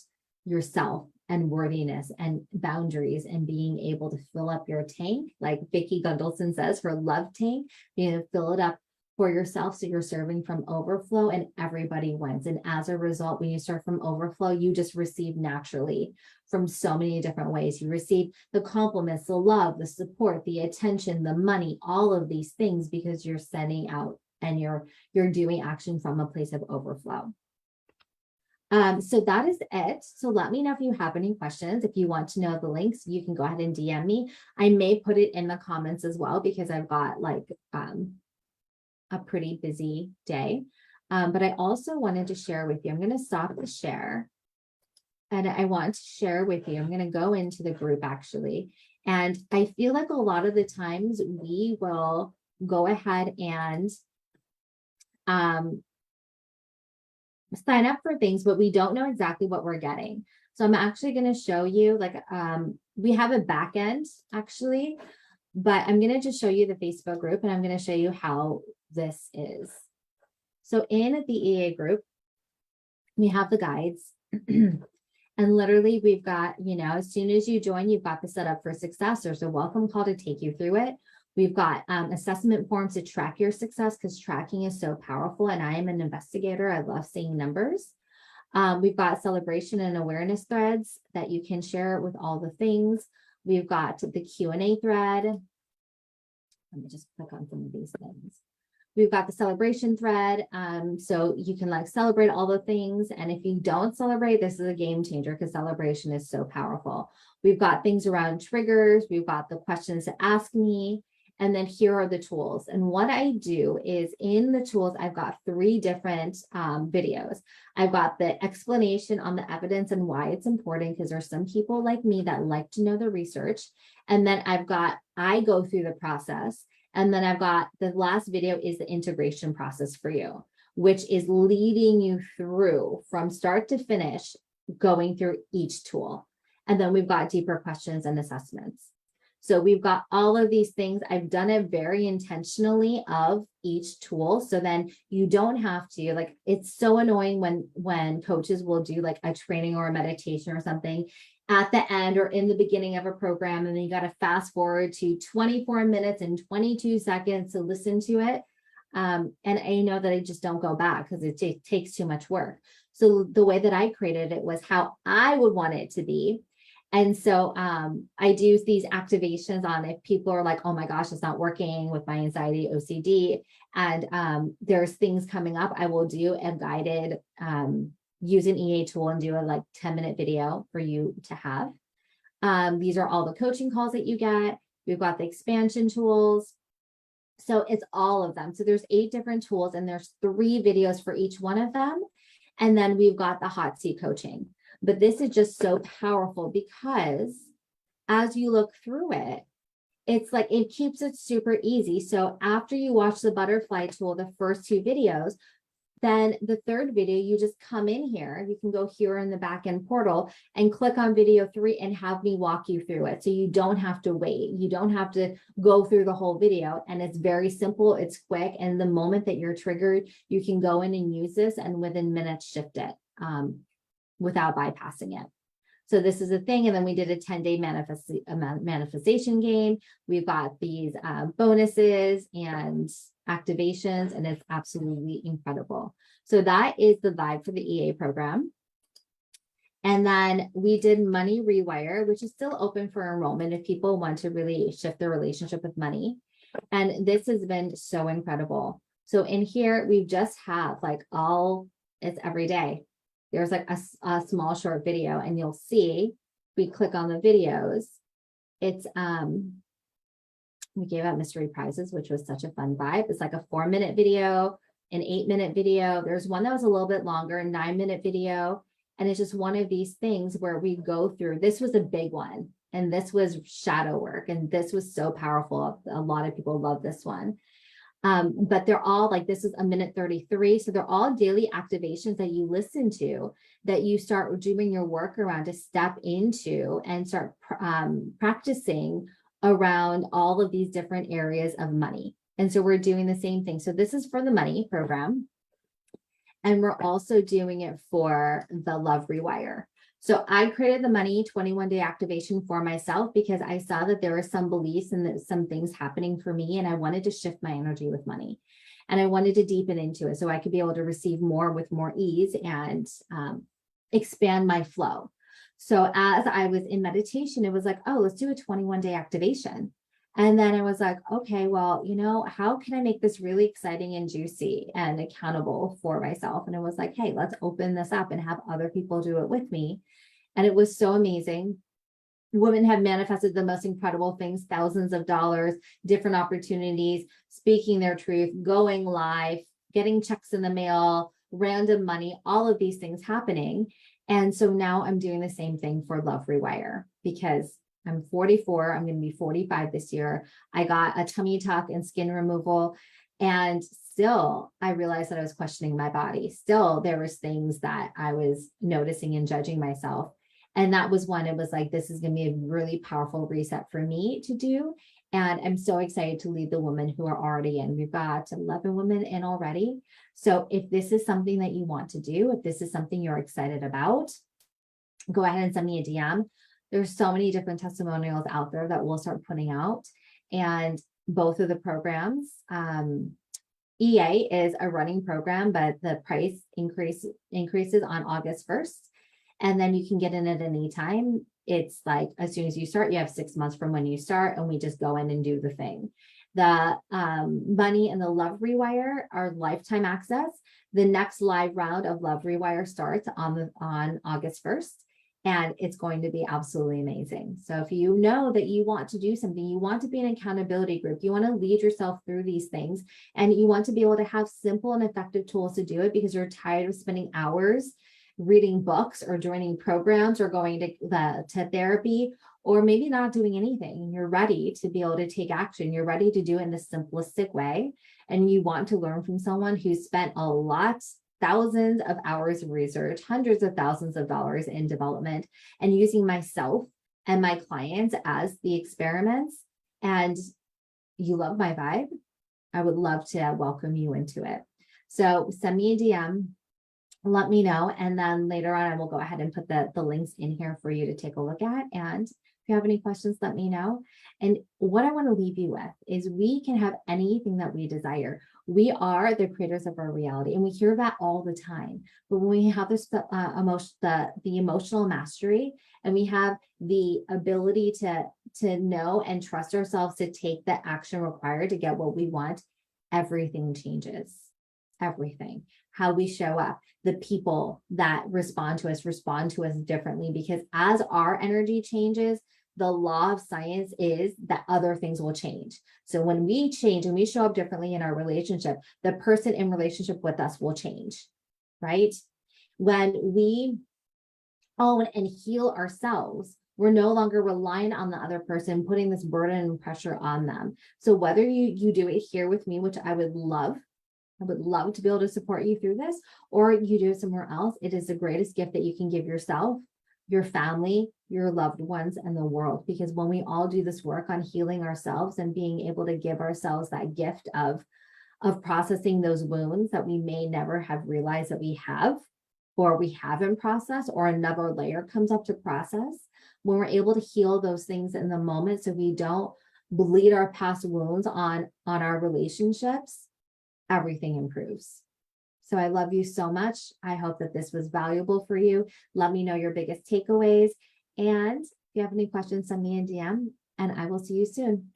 yourself and worthiness and boundaries, and being able to fill up your tank, like Vicki Gundelson says, her love tank, being able to fill it up for yourself so you're serving from overflow, and everybody wins. And as a result, when you serve from overflow, you just receive naturally from so many different ways. You receive the compliments, the love, the support, the attention, the money, all of these things, because you're sending out and you're doing action from a place of overflow. So that is it. So let me know if you have any questions. If you want to know the links, you can go ahead and DM me. I may put it in the comments as well, because I've got like a pretty busy day. But I also wanted to share with you, I'm going to stop the share, and I want to share with you, I'm going to go into the group actually. And I feel like a lot of the times we will go ahead and sign up for things, but we don't know exactly what we're getting. So I'm actually going to show you, like, we have a back end actually, but I'm going to just show you the Facebook group, and I'm going to show you how this is. So in the EA group, we have the guides, and literally we've got, as soon as you join, you've got the setup for success. There's a welcome call to take you through it. We've got assessment forms to track your success, because tracking is so powerful. And I am an investigator. I love seeing numbers. We've got celebration and awareness threads that you can share with all the things. We've got the Q&A thread. Let me just click on some of these things. We've got the celebration thread. So you can like celebrate all the things. And if you don't celebrate, this is a game changer, because celebration is so powerful. We've got things around triggers. We've got the questions to ask me. And then here are the tools. And what I do is, in the tools, I've got 3 different videos. I've got the explanation on the evidence and why it's important, because there's some people like me that like to know the research. And then I go through the process. And then I've got the last video is the integration process for you, which is leading you through from start to finish, going through each tool. And then we've got deeper questions and assessments. So we've got all of these things. I've done it very intentionally of each tool. So then you don't have to, like, it's so annoying when coaches will do like a training or a meditation or something at the end or in the beginning of a program, and then you got to fast forward to 24 minutes and 22 seconds to listen to it. And I know that I just don't go back, because it takes too much work. So the way that I created it was how I would want it to be. And so I do these activations on if people are like, oh my gosh, it's not working with my anxiety, OCD. And there's things coming up, I will do a guided use an EA tool and do a like 10-minute video for you to have. These are all the coaching calls that you get. We've got the expansion tools. So it's all of them. So there's 8 different tools and there's 3 videos for each one of them. And then we've got the hot seat coaching. But this is just so powerful because as you look through it, it's like it keeps it super easy. So after you watch the butterfly tool, the first 2 videos, then the 3rd video, you just come in here. You can go here in the back end portal and click on video 3 and have me walk you through it. So you don't have to wait. You don't have to go through the whole video. And it's very simple. It's quick. And the moment that you're triggered, you can go in and use this and within minutes shift it without bypassing it. So this is a thing. And then we did a 10-day manifestation game. We've got these bonuses and activations, and it's absolutely incredible. So that is the vibe for the EA program. And then we did Money Rewire, which is still open for enrollment if people want to really shift their relationship with money. And this has been so incredible. So in here, we just have like it's every day. There's like a small short video and you'll see, we click on the videos. It's, we gave out mystery prizes, which was such a fun vibe. It's like a 4-minute video, an 8-minute video. There's one that was a little bit longer, a 9-minute video. And it's just one of these things where we go through, this was a big one. And this was shadow work. And this was so powerful. A lot of people love this one. But they're all like, this is a minute 33. So they're all daily activations that you listen to, that you start doing your work around to step into and start practicing around all of these different areas of money. And so we're doing the same thing. So this is for the money program. And we're also doing it for the Love Rewire. So I created the money 21-day activation for myself because I saw that there were some beliefs and some things happening for me, and I wanted to shift my energy with money. And I wanted to deepen into it so I could be able to receive more with more ease and expand my flow. So as I was in meditation, it was like, oh, let's do a 21-day activation. And then I was like, okay, well, how can I make this really exciting and juicy and accountable for myself? And it was like, hey, let's open this up and have other people do it with me. And it was so amazing. Women have manifested the most incredible things, thousands of dollars, different opportunities, speaking their truth, going live, getting checks in the mail, random money, all of these things happening. And so now I'm doing the same thing for Love Rewire because I'm 44. I'm going to be 45 this year. I got a tummy tuck and skin removal. And still, I realized that I was questioning my body. Still, there was things that I was noticing and judging myself. And that was one, it was like, this is going to be a really powerful reset for me to do. And I'm so excited to lead the women who are already in. We've got 11 women in already. So if this is something that you want to do, if this is something you're excited about, go ahead and send me a DM. There's so many different testimonials out there that we'll start putting out. And both of the programs, EA is a running program, but the price increases on August 1st. And then you can get in at any time. It's like, as soon as you start, you have 6 months from when you start, and we just go in and do the thing. The Money and the Love Rewire are lifetime access. The next live round of Love Rewire starts on August 1st. And it's going to be absolutely amazing. So if you know that you want to do something, you want to be an accountability group, you want to lead yourself through these things, and you want to be able to have simple and effective tools to do it because you're tired of spending hours reading books or joining programs or going to therapy, or maybe not doing anything. You're ready to be able to take action. You're ready to do it in the simplistic way. And you want to learn from someone who's spent thousands of hours of research, hundreds of thousands of dollars in development, and using myself and my clients as the experiments. And you love my vibe, I would love to welcome you into it. So send me a DM, let me know. And then later on, I will go ahead and put the links in here for you to take a look at. And if you have any questions, let me know. And what I want to leave you with is we can have anything that we desire. We are the creators of our reality, and we hear that all the time. But when we have this the emotional mastery, and we have the ability to know and trust ourselves to take the action required to get what we want, everything changes. Everything. How we show up, the people that respond to us differently, because as our energy changes, the law of science is that other things will change. So when we change and we show up differently in our relationship, the person in relationship with us will change, right? When we own and heal ourselves, we're no longer relying on the other person, putting this burden and pressure on them. So whether you do it here with me, which I would love to be able to support you through this, or you do it somewhere else, it is the greatest gift that you can give yourself, your family, your loved ones, and the world. Because when we all do this work on healing ourselves and being able to give ourselves that gift of processing those wounds that we may never have realized that we have, or we haven't processed, or another layer comes up to process, when we're able to heal those things in the moment so we don't bleed our past wounds on our relationships, everything improves. So I love you so much. I hope that this was valuable for you. Let me know your biggest takeaways. And if you have any questions, send me a DM, and I will see you soon.